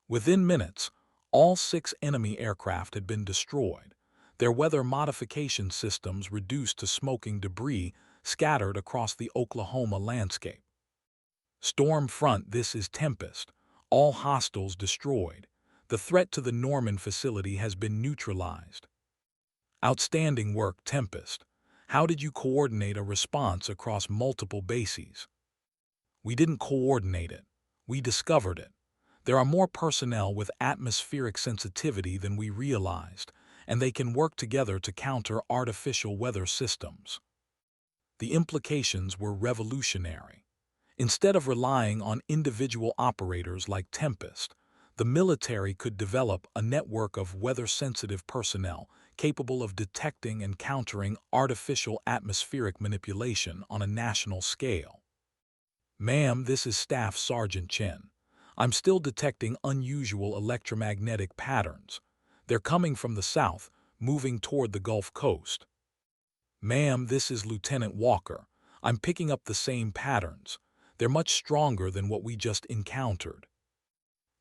Within minutes, all 6 enemy aircraft had been destroyed, their weather modification systems reduced to smoking debris scattered across the Oklahoma landscape. Storm front, this is Tempest. All hostiles destroyed. The threat to the Norman facility has been neutralized. Outstanding work, Tempest. How did you coordinate a response across multiple bases? We didn't coordinate it. We discovered it. There are more personnel with atmospheric sensitivity than we realized, and they can work together to counter artificial weather systems. The implications were revolutionary. Instead of relying on individual operators like Tempest, the military could develop a network of weather-sensitive personnel capable of detecting and countering artificial atmospheric manipulation on a national scale. Ma'am, this is Staff Sergeant Chen. I'm still detecting unusual electromagnetic patterns. They're coming from the south, moving toward the Gulf Coast. Ma'am, this is Lieutenant Walker. I'm picking up the same patterns. They're much stronger than what we just encountered.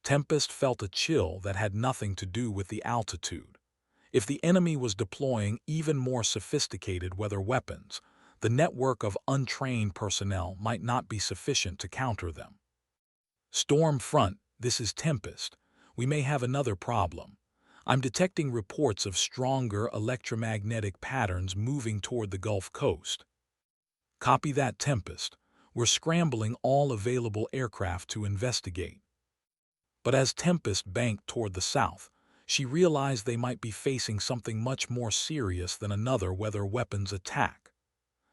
Tempest felt a chill that had nothing to do with the altitude. If the enemy was deploying even more sophisticated weather weapons, the network of untrained personnel might not be sufficient to counter them. Storm front, this is Tempest. We may have another problem. I'm detecting reports of stronger electromagnetic patterns moving toward the Gulf Coast. Copy that, Tempest. We're scrambling all available aircraft to investigate. But as Tempest banked toward the south, she realized they might be facing something much more serious than another weather weapons attack.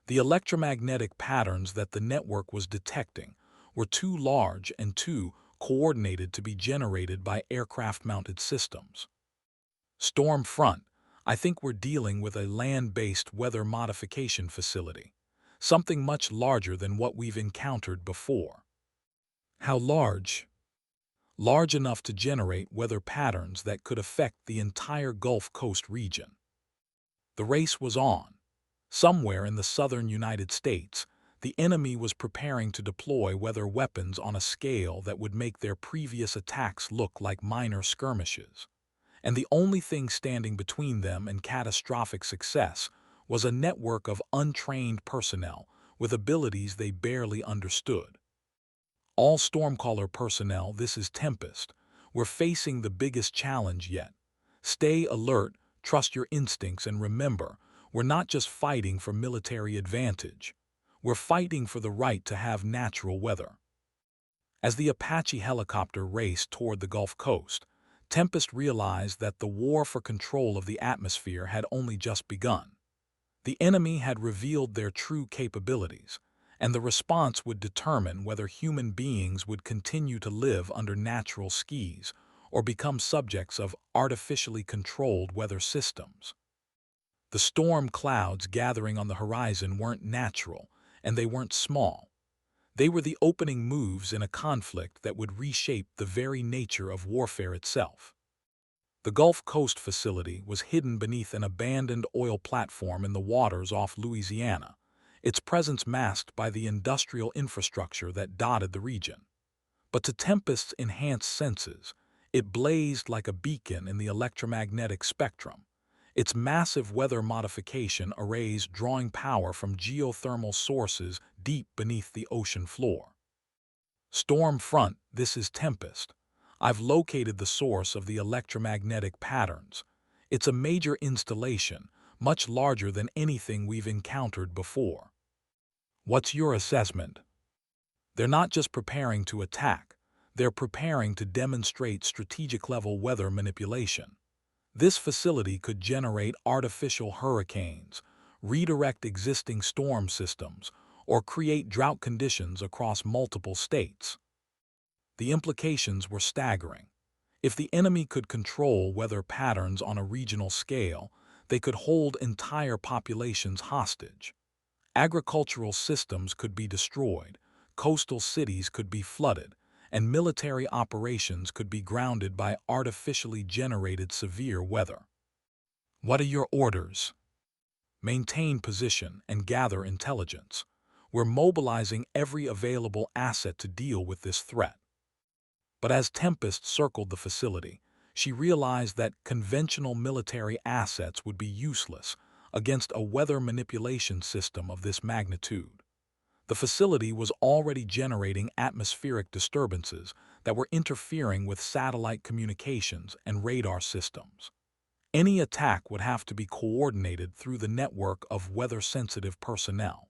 The electromagnetic patterns that the network was detecting were too large and too coordinated to be generated by aircraft-mounted systems. Storm front, I think we're dealing with a land-based weather modification facility, something much larger than what we've encountered before. How large? Large enough to generate weather patterns that could affect the entire Gulf Coast region. The race was on. Somewhere in the southern United States, the enemy was preparing to deploy weather weapons on a scale that would make their previous attacks look like minor skirmishes. And the only thing standing between them and catastrophic success was a network of untrained personnel with abilities they barely understood. All Stormcaller personnel, this is Tempest. We're facing the biggest challenge yet. Stay alert, trust your instincts, and remember, we're not just fighting for military advantage. We're fighting for the right to have natural weather. As the Apache helicopter raced toward the Gulf Coast, Tempest realized that the war for control of the atmosphere had only just begun. The enemy had revealed their true capabilities, and the response would determine whether human beings would continue to live under natural skis or become subjects of artificially controlled weather systems. The storm clouds gathering on the horizon weren't natural, and they weren't small. They were the opening moves in a conflict that would reshape the very nature of warfare itself. The Gulf Coast facility was hidden beneath an abandoned oil platform in the waters off Louisiana, its presence masked by the industrial infrastructure that dotted the region. But to Tempest's enhanced senses, it blazed like a beacon in the electromagnetic spectrum, its massive weather modification arrays drawing power from geothermal sources deep beneath the ocean floor. Storm front, this is Tempest. I've located the source of the electromagnetic patterns. It's a major installation, much larger than anything we've encountered before. What's your assessment? They're not just preparing to attack, they're preparing to demonstrate strategic-level weather manipulation. This facility could generate artificial hurricanes, redirect existing storm systems, or create drought conditions across multiple states. The implications were staggering. If the enemy could control weather patterns on a regional scale, they could hold entire populations hostage. Agricultural systems could be destroyed, coastal cities could be flooded, and military operations could be grounded by artificially generated severe weather. What are your orders? Maintain position and gather intelligence. We're mobilizing every available asset to deal with this threat. But as Tempest circled the facility, she realized that conventional military assets would be useless against a weather manipulation system of this magnitude. The facility was already generating atmospheric disturbances that were interfering with satellite communications and radar systems. Any attack would have to be coordinated through the network of weather-sensitive personnel.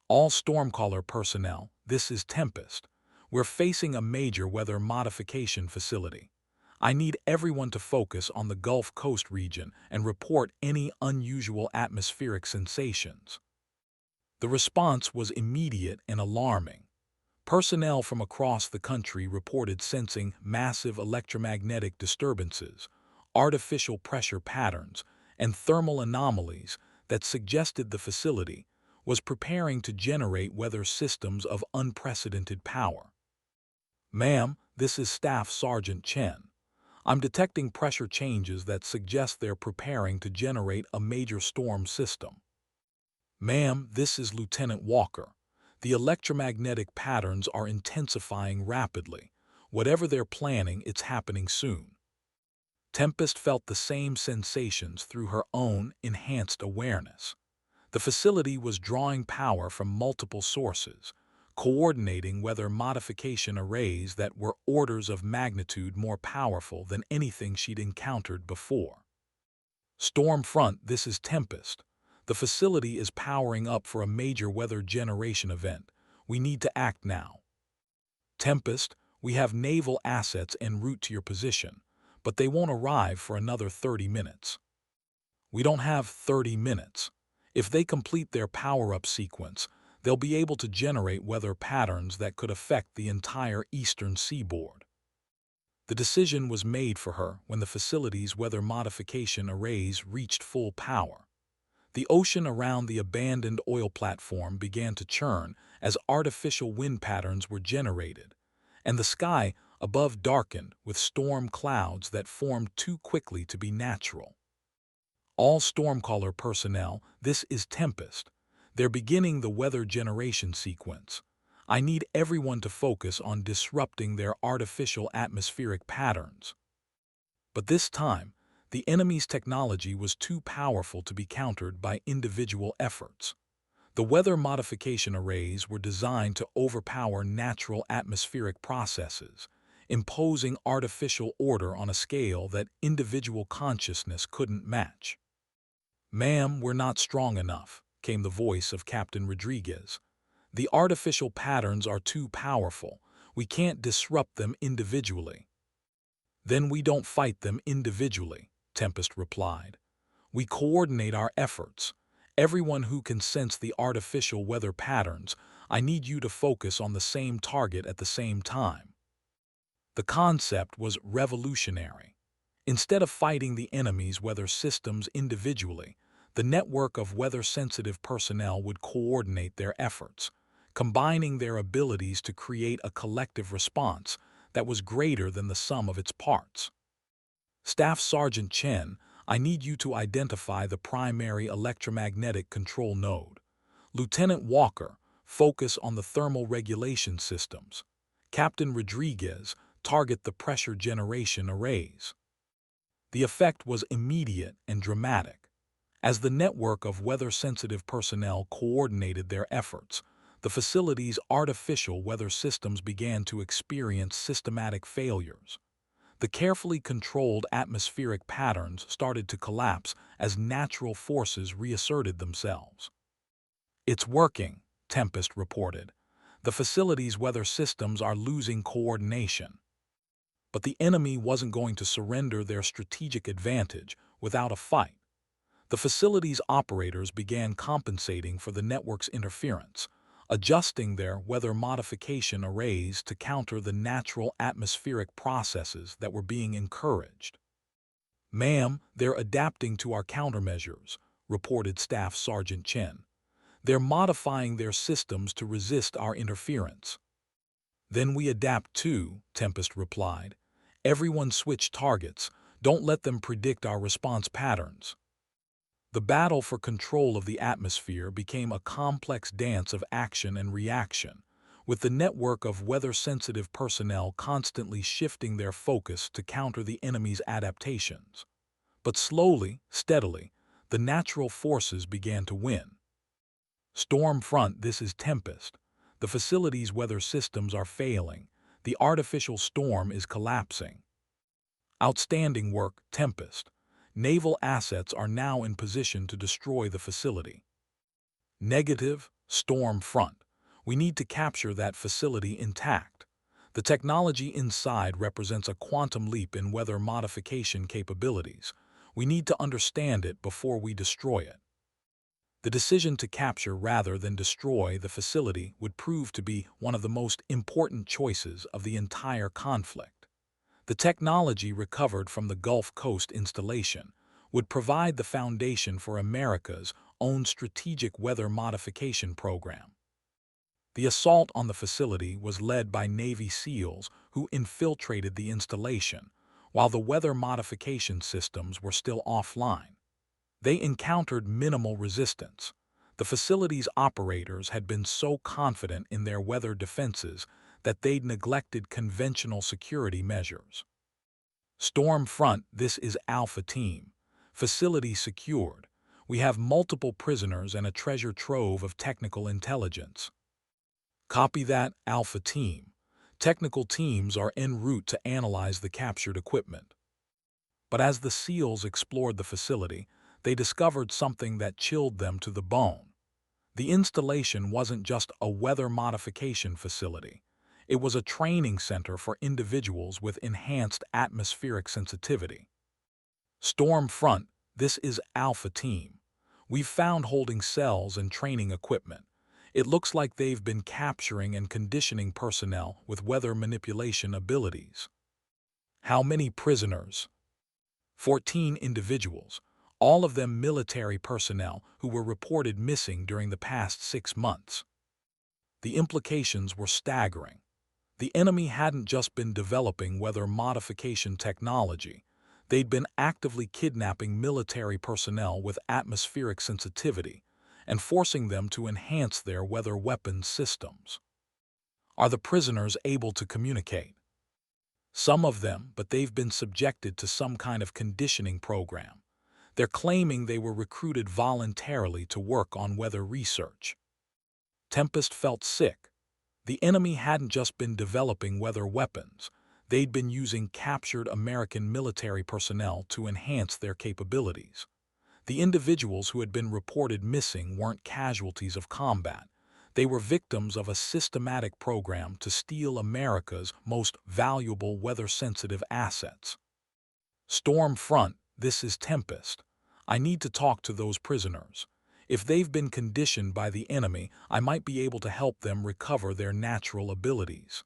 All Stormcaller personnel, this is Tempest. We're facing a major weather modification facility. I need everyone to focus on the Gulf Coast region and report any unusual atmospheric sensations. The response was immediate and alarming. Personnel from across the country reported sensing massive electromagnetic disturbances, artificial pressure patterns, and thermal anomalies that suggested the facility was preparing to generate weather systems of unprecedented power. Ma'am, this is Staff Sergeant Chen. I'm detecting pressure changes that suggest they're preparing to generate a major storm system. Ma'am, this is Lieutenant Walker. The electromagnetic patterns are intensifying rapidly. Whatever they're planning, it's happening soon. Tempest felt the same sensations through her own enhanced awareness. The facility was drawing power from multiple sources, coordinating weather modification arrays that were orders of magnitude more powerful than anything she'd encountered before. Stormfront, this is Tempest. The facility is powering up for a major weather generation event. We need to act now. Tempest, we have naval assets en route to your position, but they won't arrive for another 30 minutes. We don't have 30 minutes. If they complete their power-up sequence, they'll be able to generate weather patterns that could affect the entire eastern seaboard. The decision was made for her when the facility's weather modification arrays reached full power. The ocean around the abandoned oil platform began to churn as artificial wind patterns were generated, and the sky above darkened with storm clouds that formed too quickly to be natural. All Stormcaller personnel, this is Tempest. They're beginning the weather generation sequence. I need everyone to focus on disrupting their artificial atmospheric patterns. But this time, the enemy's technology was too powerful to be countered by individual efforts. The weather modification arrays were designed to overpower natural atmospheric processes, imposing artificial order on a scale that individual consciousness couldn't match. "Ma'am, we're not strong enough," came the voice of Captain Rodriguez. "The artificial patterns are too powerful. We can't disrupt them individually." "Then we don't fight them individually," Tempest replied. "We coordinate our efforts. Everyone who can sense the artificial weather patterns, I need you to focus on the same target at the same time." The concept was revolutionary. Instead of fighting the enemy's weather systems individually, the network of weather-sensitive personnel would coordinate their efforts, combining their abilities to create a collective response that was greater than the sum of its parts. Staff Sergeant Chen, I need you to identify the primary electromagnetic control node. Lieutenant Walker, focus on the thermal regulation systems. Captain Rodriguez, target the pressure generation arrays. The effect was immediate and dramatic. As the network of weather-sensitive personnel coordinated their efforts, the facility's artificial weather systems began to experience systematic failures. The carefully controlled atmospheric patterns started to collapse as natural forces reasserted themselves. "It's working," Tempest reported. "The facility's weather systems are losing coordination." But the enemy wasn't going to surrender their strategic advantage without a fight. The facility's operators began compensating for the network's interference, adjusting their weather modification arrays to counter the natural atmospheric processes that were being encouraged. "Ma'am, they're adapting to our countermeasures," reported Staff Sergeant Chen. "They're modifying their systems to resist our interference." "Then we adapt too," Tempest replied. "Everyone switch targets. Don't let them predict our response patterns." The battle for control of the atmosphere became a complex dance of action and reaction, with the network of weather-sensitive personnel constantly shifting their focus to counter the enemy's adaptations. But slowly, steadily, the natural forces began to win. Storm front, this is Tempest. The facility's weather systems are failing. The artificial storm is collapsing. Outstanding work, Tempest. Naval assets are now in position to destroy the facility. Negative, Storm front. We need to capture that facility intact. The technology inside represents a quantum leap in weather modification capabilities. We need to understand it before we destroy it. The decision to capture rather than destroy the facility would prove to be one of the most important choices of the entire conflict. The technology recovered from the Gulf Coast installation would provide the foundation for America's own strategic weather modification program. The assault on the facility was led by Navy SEALs who infiltrated the installation, while the weather modification systems were still offline. They encountered minimal resistance. The facility's operators had been so confident in their weather defenses that they'd neglected conventional security measures. Storm front, this is Alpha Team. Facility secured. We have multiple prisoners and a treasure trove of technical intelligence. Copy that, Alpha Team. Technical teams are en route to analyze the captured equipment. But as the SEALs explored the facility, they discovered something that chilled them to the bone. The installation wasn't just a weather modification facility. It was a training center for individuals with enhanced atmospheric sensitivity. Storm front, this is Alpha Team. We've found holding cells and training equipment. It looks like they've been capturing and conditioning personnel with weather manipulation abilities. How many prisoners? 14 individuals, all of them military personnel who were reported missing during the past 6 months. The implications were staggering. The enemy hadn't just been developing weather modification technology, they'd been actively kidnapping military personnel with atmospheric sensitivity and forcing them to enhance their weather weapons systems. Are the prisoners able to communicate? Some of them, but they've been subjected to some kind of conditioning program. They're claiming they were recruited voluntarily to work on weather research. Tempest felt sick. The enemy hadn't just been developing weather weapons, they'd been using captured American military personnel to enhance their capabilities. The individuals who had been reported missing weren't casualties of combat. They were victims of a systematic program to steal America's most valuable weather-sensitive assets. Storm front, this is Tempest. I need to talk to those prisoners. If they've been conditioned by the enemy, I might be able to help them recover their natural abilities.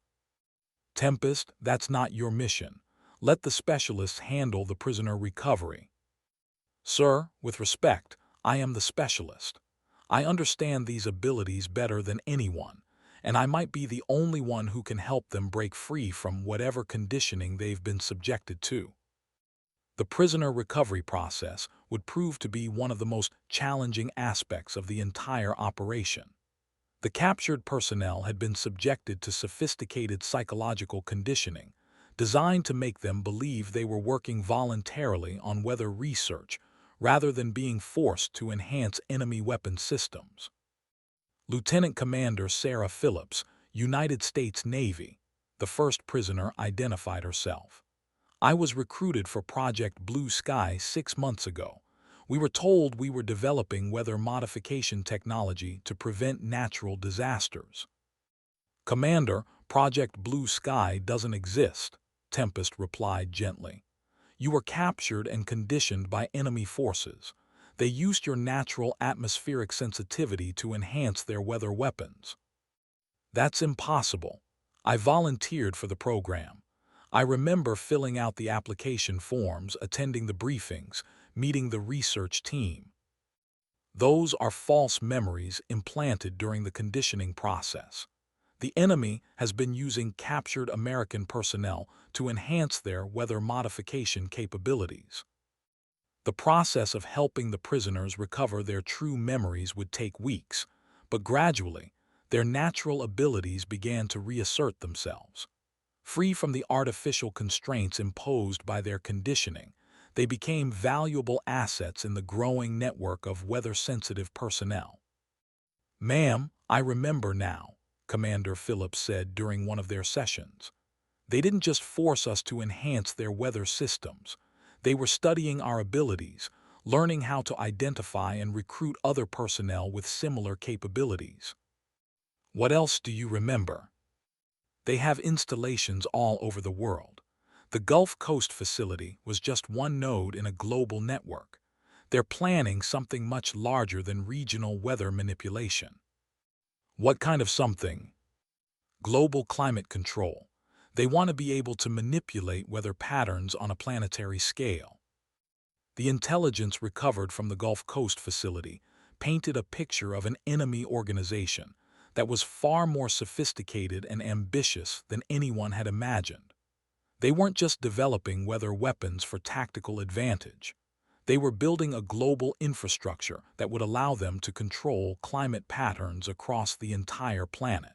Tempest, that's not your mission. Let the specialists handle the prisoner recovery. Sir, with respect, I am the specialist. I understand these abilities better than anyone, and I might be the only one who can help them break free from whatever conditioning they've been subjected to. The prisoner recovery process would prove to be one of the most challenging aspects of the entire operation. The captured personnel had been subjected to sophisticated psychological conditioning, designed to make them believe they were working voluntarily on weather research rather than being forced to enhance enemy weapon systems. Lieutenant Commander Sarah Phillips, United States Navy, the first prisoner, identified herself. I was recruited for Project Blue Sky 6 months ago. We were told we were developing weather modification technology to prevent natural disasters. Commander, Project Blue Sky doesn't exist, Tempest replied gently. You were captured and conditioned by enemy forces. They used your natural atmospheric sensitivity to enhance their weather weapons. That's impossible. I volunteered for the program. I remember filling out the application forms, attending the briefings, meeting the research team. Those are false memories implanted during the conditioning process. The enemy has been using captured American personnel to enhance their weather modification capabilities. The process of helping the prisoners recover their true memories would take weeks, but gradually, their natural abilities began to reassert themselves. Free from the artificial constraints imposed by their conditioning, they became valuable assets in the growing network of weather-sensitive personnel. "Ma'am, I remember now," Commander Phillips said during one of their sessions. "They didn't just force us to enhance their weather systems. They were studying our abilities, learning how to identify and recruit other personnel with similar capabilities." "What else do you remember?" "They have installations all over the world. The Gulf Coast facility was just one node in a global network. They're planning something much larger than regional weather manipulation." "What kind of something?" "Global climate control. They want to be able to manipulate weather patterns on a planetary scale." The intelligence recovered from the Gulf Coast facility painted a picture of an enemy organization that was far more sophisticated and ambitious than anyone had imagined. They weren't just developing weather weapons for tactical advantage. They were building a global infrastructure that would allow them to control climate patterns across the entire planet.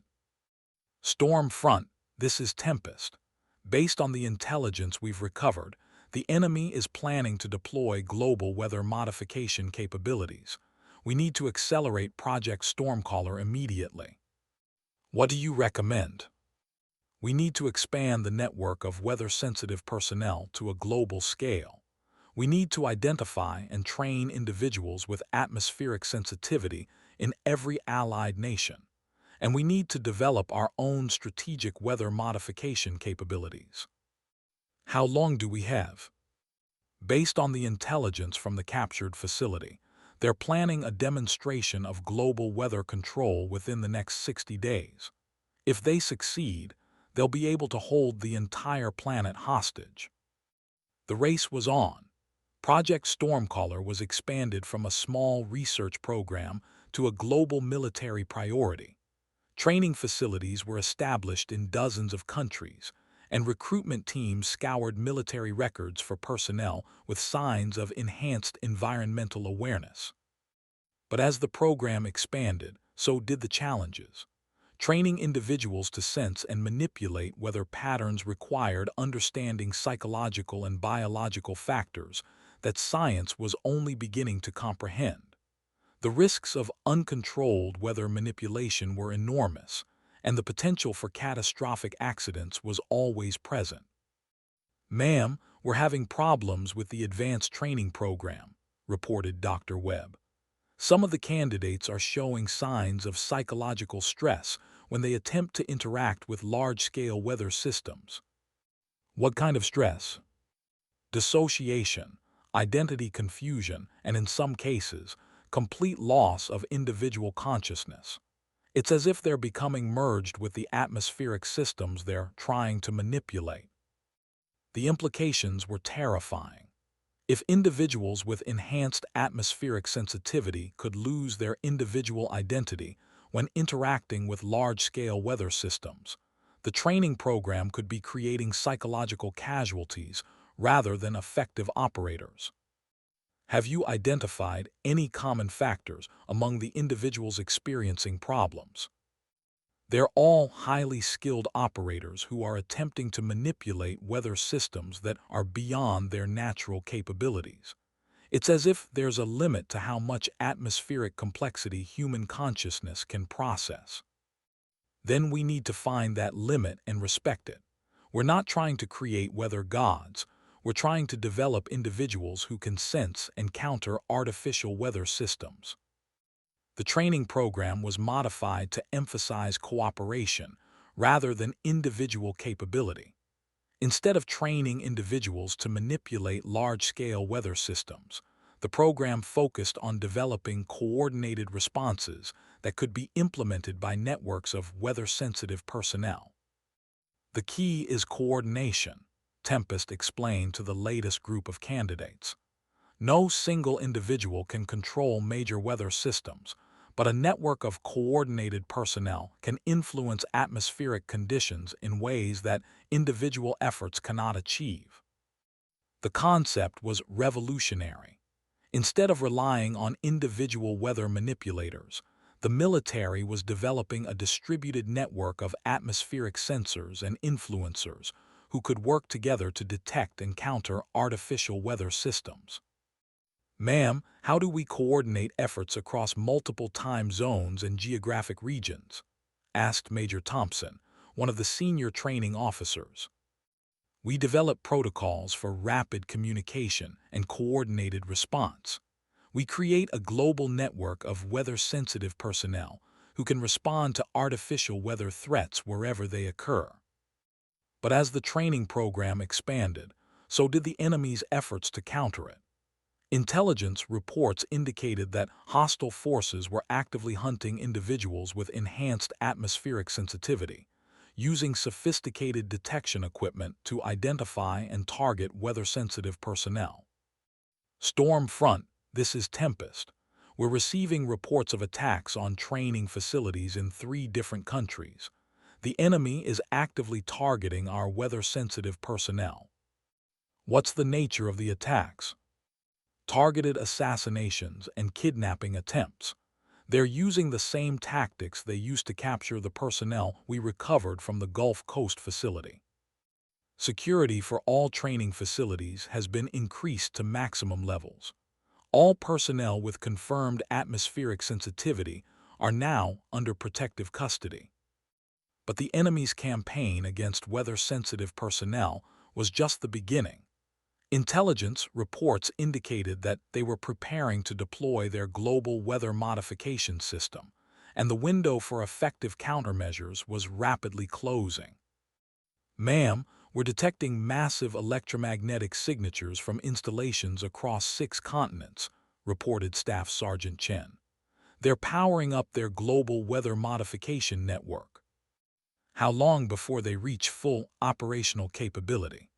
"Storm front, this is Tempest. Based on the intelligence we've recovered, the enemy is planning to deploy global weather modification capabilities. We need to accelerate Project Stormcaller immediately." "What do you recommend?" "We need to expand the network of weather-sensitive personnel to a global scale. We need to identify and train individuals with atmospheric sensitivity in every allied nation. And we need to develop our own strategic weather modification capabilities." "How long do we have?" Based on the intelligence from the captured facility, they're planning a demonstration of global weather control within the next 60 days. If they succeed, they'll be able to hold the entire planet hostage. The race was on. Project Stormcaller was expanded from a small research program to a global military priority. Training facilities were established in dozens of countries, and recruitment teams scoured military records for personnel with signs of enhanced environmental awareness. But as the program expanded, so did the challenges. Training individuals to sense and manipulate weather patterns required understanding psychological and biological factors that science was only beginning to comprehend. The risks of uncontrolled weather manipulation were enormous, and the potential for catastrophic accidents was always present. "Ma'am, we're having problems with the advanced training program," reported Dr. Webb. "Some of the candidates are showing signs of psychological stress when they attempt to interact with large-scale weather systems." "What kind of stress?" "Dissociation, identity confusion, and in some cases, complete loss of individual consciousness. It's as if they're becoming merged with the atmospheric systems they're trying to manipulate." The implications were terrifying. If individuals with enhanced atmospheric sensitivity could lose their individual identity when interacting with large-scale weather systems, the training program could be creating psychological casualties rather than effective operators. "Have you identified any common factors among the individuals experiencing problems?" "They're all highly skilled operators who are attempting to manipulate weather systems that are beyond their natural capabilities. It's as if there's a limit to how much atmospheric complexity human consciousness can process. Then we need to find that limit and respect it. We're not trying to create weather gods. We're trying to develop individuals who can sense and counter artificial weather systems." The training program was modified to emphasize cooperation rather than individual capability. Instead of training individuals to manipulate large-scale weather systems, the program focused on developing coordinated responses that could be implemented by networks of weather-sensitive personnel. "The key is coordination," Tempest explained to the latest group of candidates. "No single individual can control major weather systems, but a network of coordinated personnel can influence atmospheric conditions in ways that individual efforts cannot achieve." The concept was revolutionary. Instead of relying on individual weather manipulators, the military was developing a distributed network of atmospheric sensors and influencers who could work together to detect and counter artificial weather systems. Ma'am, how do we coordinate efforts across multiple time zones and geographic regions? Asked Major Thompson, one of the senior training officers. We develop protocols for rapid communication and coordinated response. We create a global network of weather-sensitive personnel who can respond to artificial weather threats wherever they occur. But as the training program expanded, so did the enemy's efforts to counter it. Intelligence reports indicated that hostile forces were actively hunting individuals with enhanced atmospheric sensitivity, using sophisticated detection equipment to identify and target weather-sensitive personnel. Storm front, this is Tempest. We're receiving reports of attacks on training facilities in 3 different countries. The enemy is actively targeting our weather-sensitive personnel. What's the nature of the attacks? Targeted assassinations and kidnapping attempts. They're using the same tactics they used to capture the personnel we recovered from the Gulf Coast facility. Security for all training facilities has been increased to maximum levels. All personnel with confirmed atmospheric sensitivity are now under protective custody. But the enemy's campaign against weather-sensitive personnel was just the beginning. Intelligence reports indicated that they were preparing to deploy their global weather modification system, and the window for effective countermeasures was rapidly closing. Ma'am, we're detecting massive electromagnetic signatures from installations across 6 continents, reported Staff Sergeant Chen. They're powering up their global weather modification network. How long before they reach full operational capability?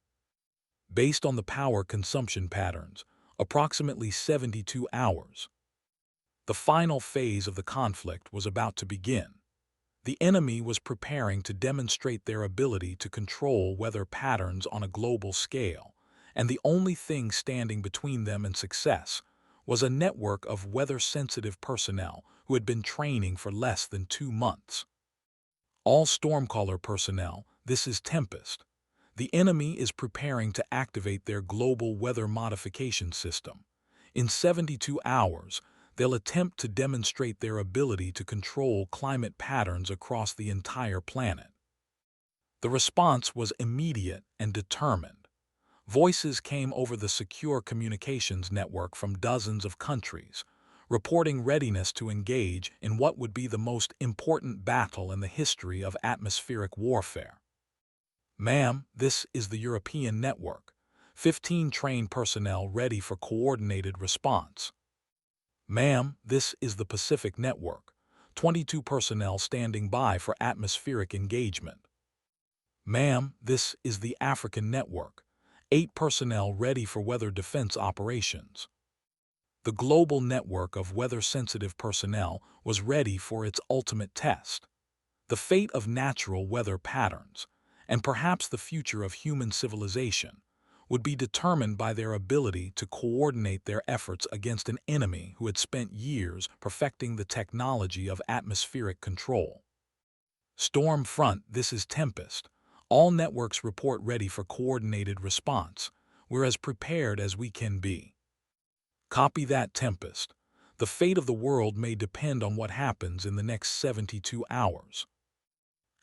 Based on the power consumption patterns, approximately 72 hours. The final phase of the conflict was about to begin. The enemy was preparing to demonstrate their ability to control weather patterns on a global scale, and the only thing standing between them and success was a network of weather-sensitive personnel who had been training for less than 2 months. All Stormcaller personnel, this is Tempest. The enemy is preparing to activate their global weather modification system. In 72 hours, they'll attempt to demonstrate their ability to control climate patterns across the entire planet. The response was immediate and determined. Voices came over the secure communications network from dozens of countries, reporting readiness to engage in what would be the most important battle in the history of atmospheric warfare. Ma'am, this is the European network. 15 trained personnel ready for coordinated response. Ma'am, this is the Pacific network. 22 personnel standing by for atmospheric engagement. Ma'am, this is the African network. 8 personnel ready for weather defense operations. The global network of weather-sensitive personnel was ready for its ultimate test. The fate of natural weather patterns, and perhaps the future of human civilization, would be determined by their ability to coordinate their efforts against an enemy who had spent years perfecting the technology of atmospheric control. Storm front, this is Tempest. All networks report ready for coordinated response. We're as prepared as we can be. Copy that, Tempest. The fate of the world may depend on what happens in the next 72 hours.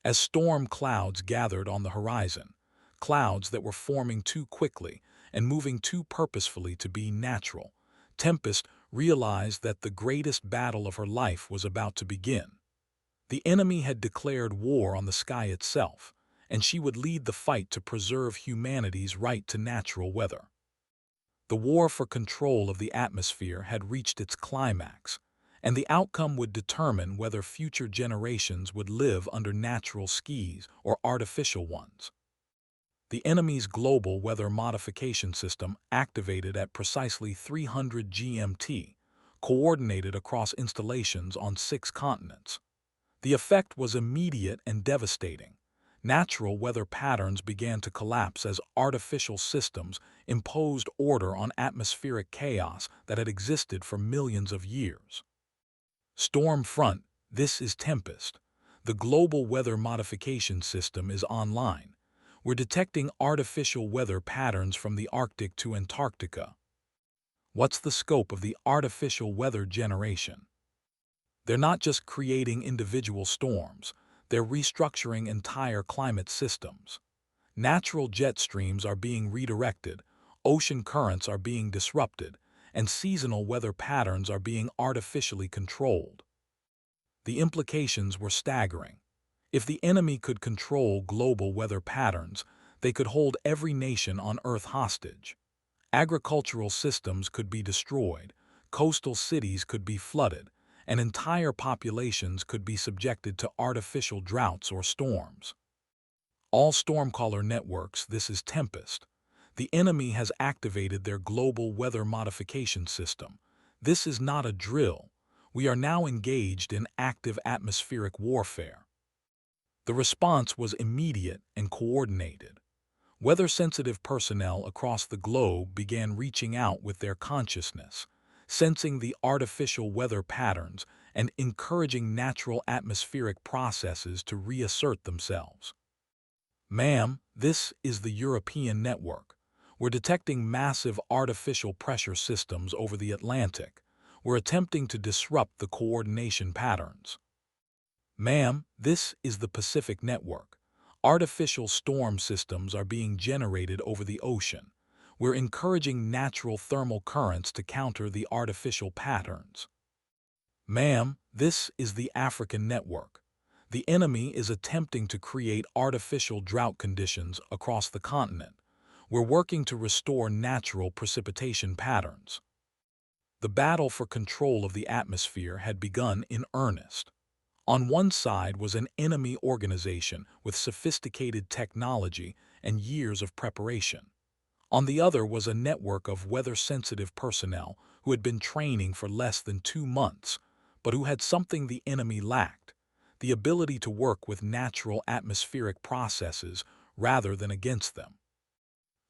As storm clouds gathered on the horizon, clouds that were forming too quickly and moving too purposefully to be natural, Tempest realized that the greatest battle of her life was about to begin. The enemy had declared war on the sky itself, and she would lead the fight to preserve humanity's right to natural weather. The war for control of the atmosphere had reached its climax, and the outcome would determine whether future generations would live under natural skies or artificial ones. The enemy's global weather modification system activated at precisely 300 GMT, coordinated across installations on 6 continents. The effect was immediate and devastating. Natural weather patterns began to collapse as artificial systems imposed order on atmospheric chaos that had existed for millions of years. Storm front, this is Tempest. The global weather modification system is online. We're detecting artificial weather patterns from the Arctic to Antarctica. What's the scope of the artificial weather generation? They're not just creating individual storms, they're restructuring entire climate systems. Natural jet streams are being redirected, ocean currents are being disrupted, and seasonal weather patterns are being artificially controlled. The implications were staggering. If the enemy could control global weather patterns, they could hold every nation on Earth hostage. Agricultural systems could be destroyed, coastal cities could be flooded, and entire populations could be subjected to artificial droughts or storms. All stormcaller networks, this is Tempest. The enemy has activated their global weather modification system. This is not a drill. We are now engaged in active atmospheric warfare. The response was immediate and coordinated. Weather-sensitive personnel across the globe began reaching out with their consciousness, sensing the artificial weather patterns and encouraging natural atmospheric processes to reassert themselves. Ma'am, this is the European network. We're detecting massive artificial pressure systems over the Atlantic. We're attempting to disrupt the coordination patterns. Ma'am, this is the Pacific network. Artificial storm systems are being generated over the ocean. We're encouraging natural thermal currents to counter the artificial patterns. Ma'am, this is the African network. The enemy is attempting to create artificial drought conditions across the continent. We're working to restore natural precipitation patterns. The battle for control of the atmosphere had begun in earnest. On one side was an enemy organization with sophisticated technology and years of preparation. On the other was a network of weather-sensitive personnel who had been training for less than 2 months, but who had something the enemy lacked: the ability to work with natural atmospheric processes rather than against them.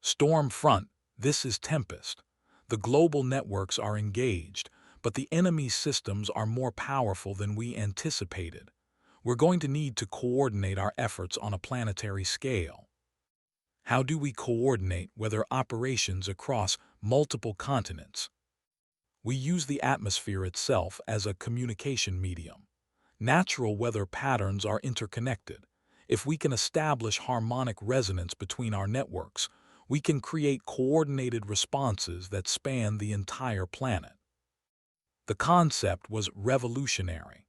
Storm front, this is Tempest. The global networks are engaged, but the enemy's systems are more powerful than we anticipated. We're going to need to coordinate our efforts on a planetary scale. How do we coordinate weather operations across multiple continents? We use the atmosphere itself as a communication medium. Natural weather patterns are interconnected. If we can establish harmonic resonance between our networks, we can create coordinated responses that span the entire planet. The concept was revolutionary.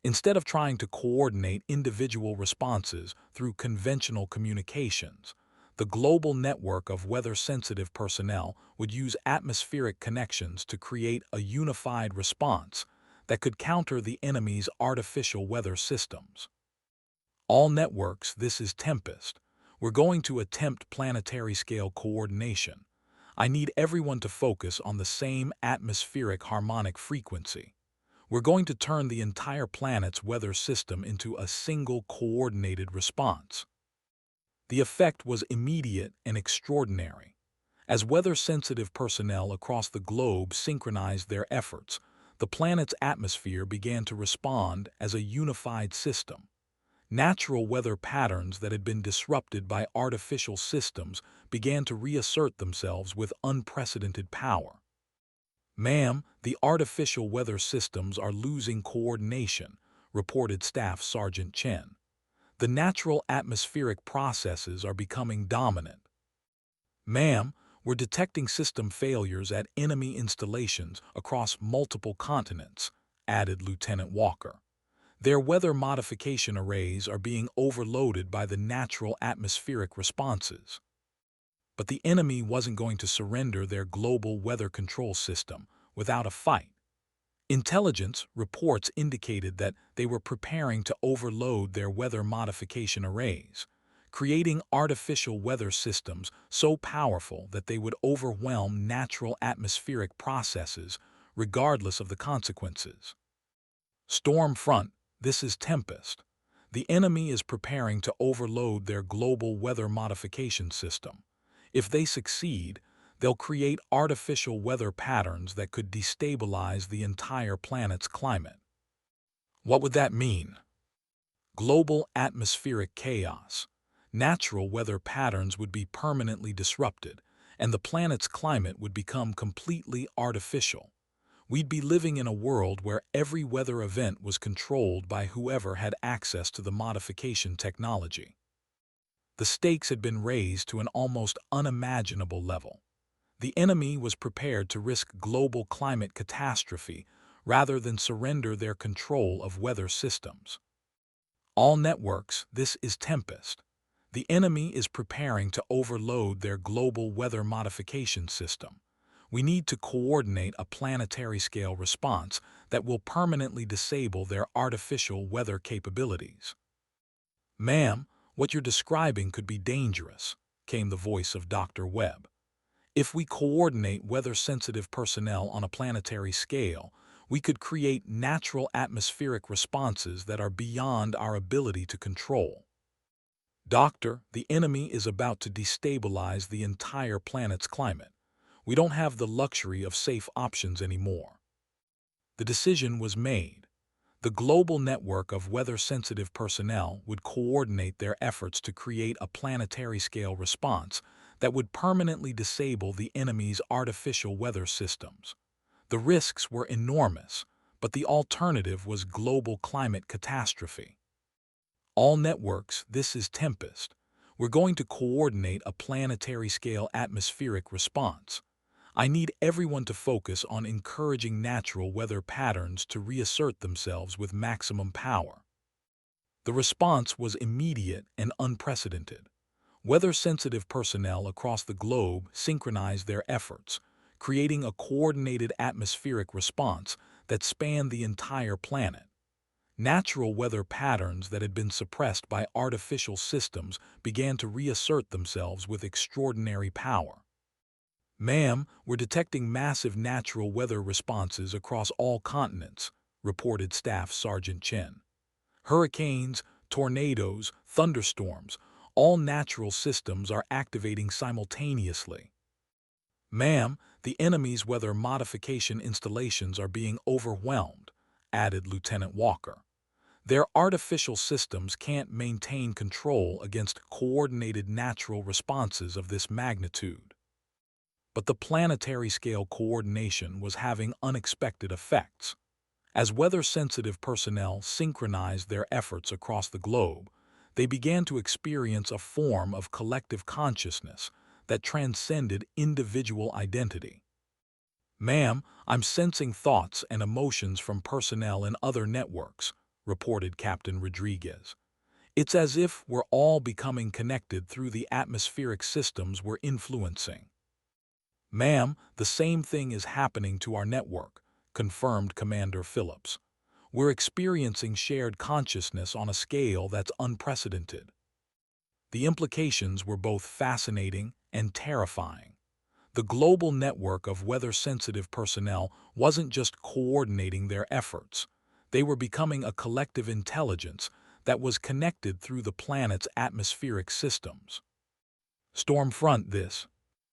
Instead of trying to coordinate individual responses through conventional communications, the global network of weather-sensitive personnel would use atmospheric connections to create a unified response that could counter the enemy's artificial weather systems. All networks, this is Tempest. We're going to attempt planetary-scale coordination. I need everyone to focus on the same atmospheric harmonic frequency. We're going to turn the entire planet's weather system into a single coordinated response. The effect was immediate and extraordinary. As weather-sensitive personnel across the globe synchronized their efforts, the planet's atmosphere began to respond as a unified system. Natural weather patterns that had been disrupted by artificial systems began to reassert themselves with unprecedented power. Ma'am, the artificial weather systems are losing coordination, reported Staff Sergeant Chen. The natural atmospheric processes are becoming dominant. Ma'am, we're detecting system failures at enemy installations across multiple continents, added Lieutenant Walker. Their weather modification arrays are being overloaded by the natural atmospheric responses. But the enemy wasn't going to surrender their global weather control system without a fight. Intelligence reports indicated that they were preparing to overload their weather modification arrays, creating artificial weather systems so powerful that they would overwhelm natural atmospheric processes regardless of the consequences. Storm front, this is Tempest. The enemy is preparing to overload their global weather modification system. If they succeed, they'll create artificial weather patterns that could destabilize the entire planet's climate. What would that mean? Global atmospheric chaos. Natural weather patterns would be permanently disrupted, and the planet's climate would become completely artificial. We'd be living in a world where every weather event was controlled by whoever had access to the modification technology. The stakes had been raised to an almost unimaginable level. The enemy was prepared to risk global climate catastrophe rather than surrender their control of weather systems. All networks, this is Tempest. The enemy is preparing to overload their global weather modification system. We need to coordinate a planetary-scale response that will permanently disable their artificial weather capabilities. "Ma'am, what you're describing could be dangerous," came the voice of Dr. Webb. "If we coordinate weather-sensitive personnel on a planetary scale, we could create natural atmospheric responses that are beyond our ability to control." "Doctor, the enemy is about to destabilize the entire planet's climate. We don't have the luxury of safe options anymore." The decision was made. The global network of weather-sensitive personnel would coordinate their efforts to create a planetary-scale response that would permanently disable the enemy's artificial weather systems. The risks were enormous, but the alternative was global climate catastrophe. "All networks, this is Tempest. We're going to coordinate a planetary-scale atmospheric response. I need everyone to focus on encouraging natural weather patterns to reassert themselves with maximum power." The response was immediate and unprecedented. Weather-sensitive personnel across the globe synchronized their efforts, creating a coordinated atmospheric response that spanned the entire planet. Natural weather patterns that had been suppressed by artificial systems began to reassert themselves with extraordinary power. "Ma'am, we're detecting massive natural weather responses across all continents," reported Staff Sergeant Chen. "Hurricanes, tornadoes, thunderstorms, all natural systems are activating simultaneously." "Ma'am, the enemy's weather modification installations are being overwhelmed," added Lieutenant Walker. "Their artificial systems can't maintain control against coordinated natural responses of this magnitude." But the planetary-scale coordination was having unexpected effects. As weather-sensitive personnel synchronized their efforts across the globe, they began to experience a form of collective consciousness that transcended individual identity. "Ma'am, I'm sensing thoughts and emotions from personnel in other networks," reported Captain Rodriguez. "It's as if we're all becoming connected through the atmospheric systems we're influencing." "Ma'am, the same thing is happening to our network," confirmed Commander Phillips. "We're experiencing shared consciousness on a scale that's unprecedented." The implications were both fascinating and terrifying. The global network of weather-sensitive personnel wasn't just coordinating their efforts. They were becoming a collective intelligence that was connected through the planet's atmospheric systems. "Stormfront this,"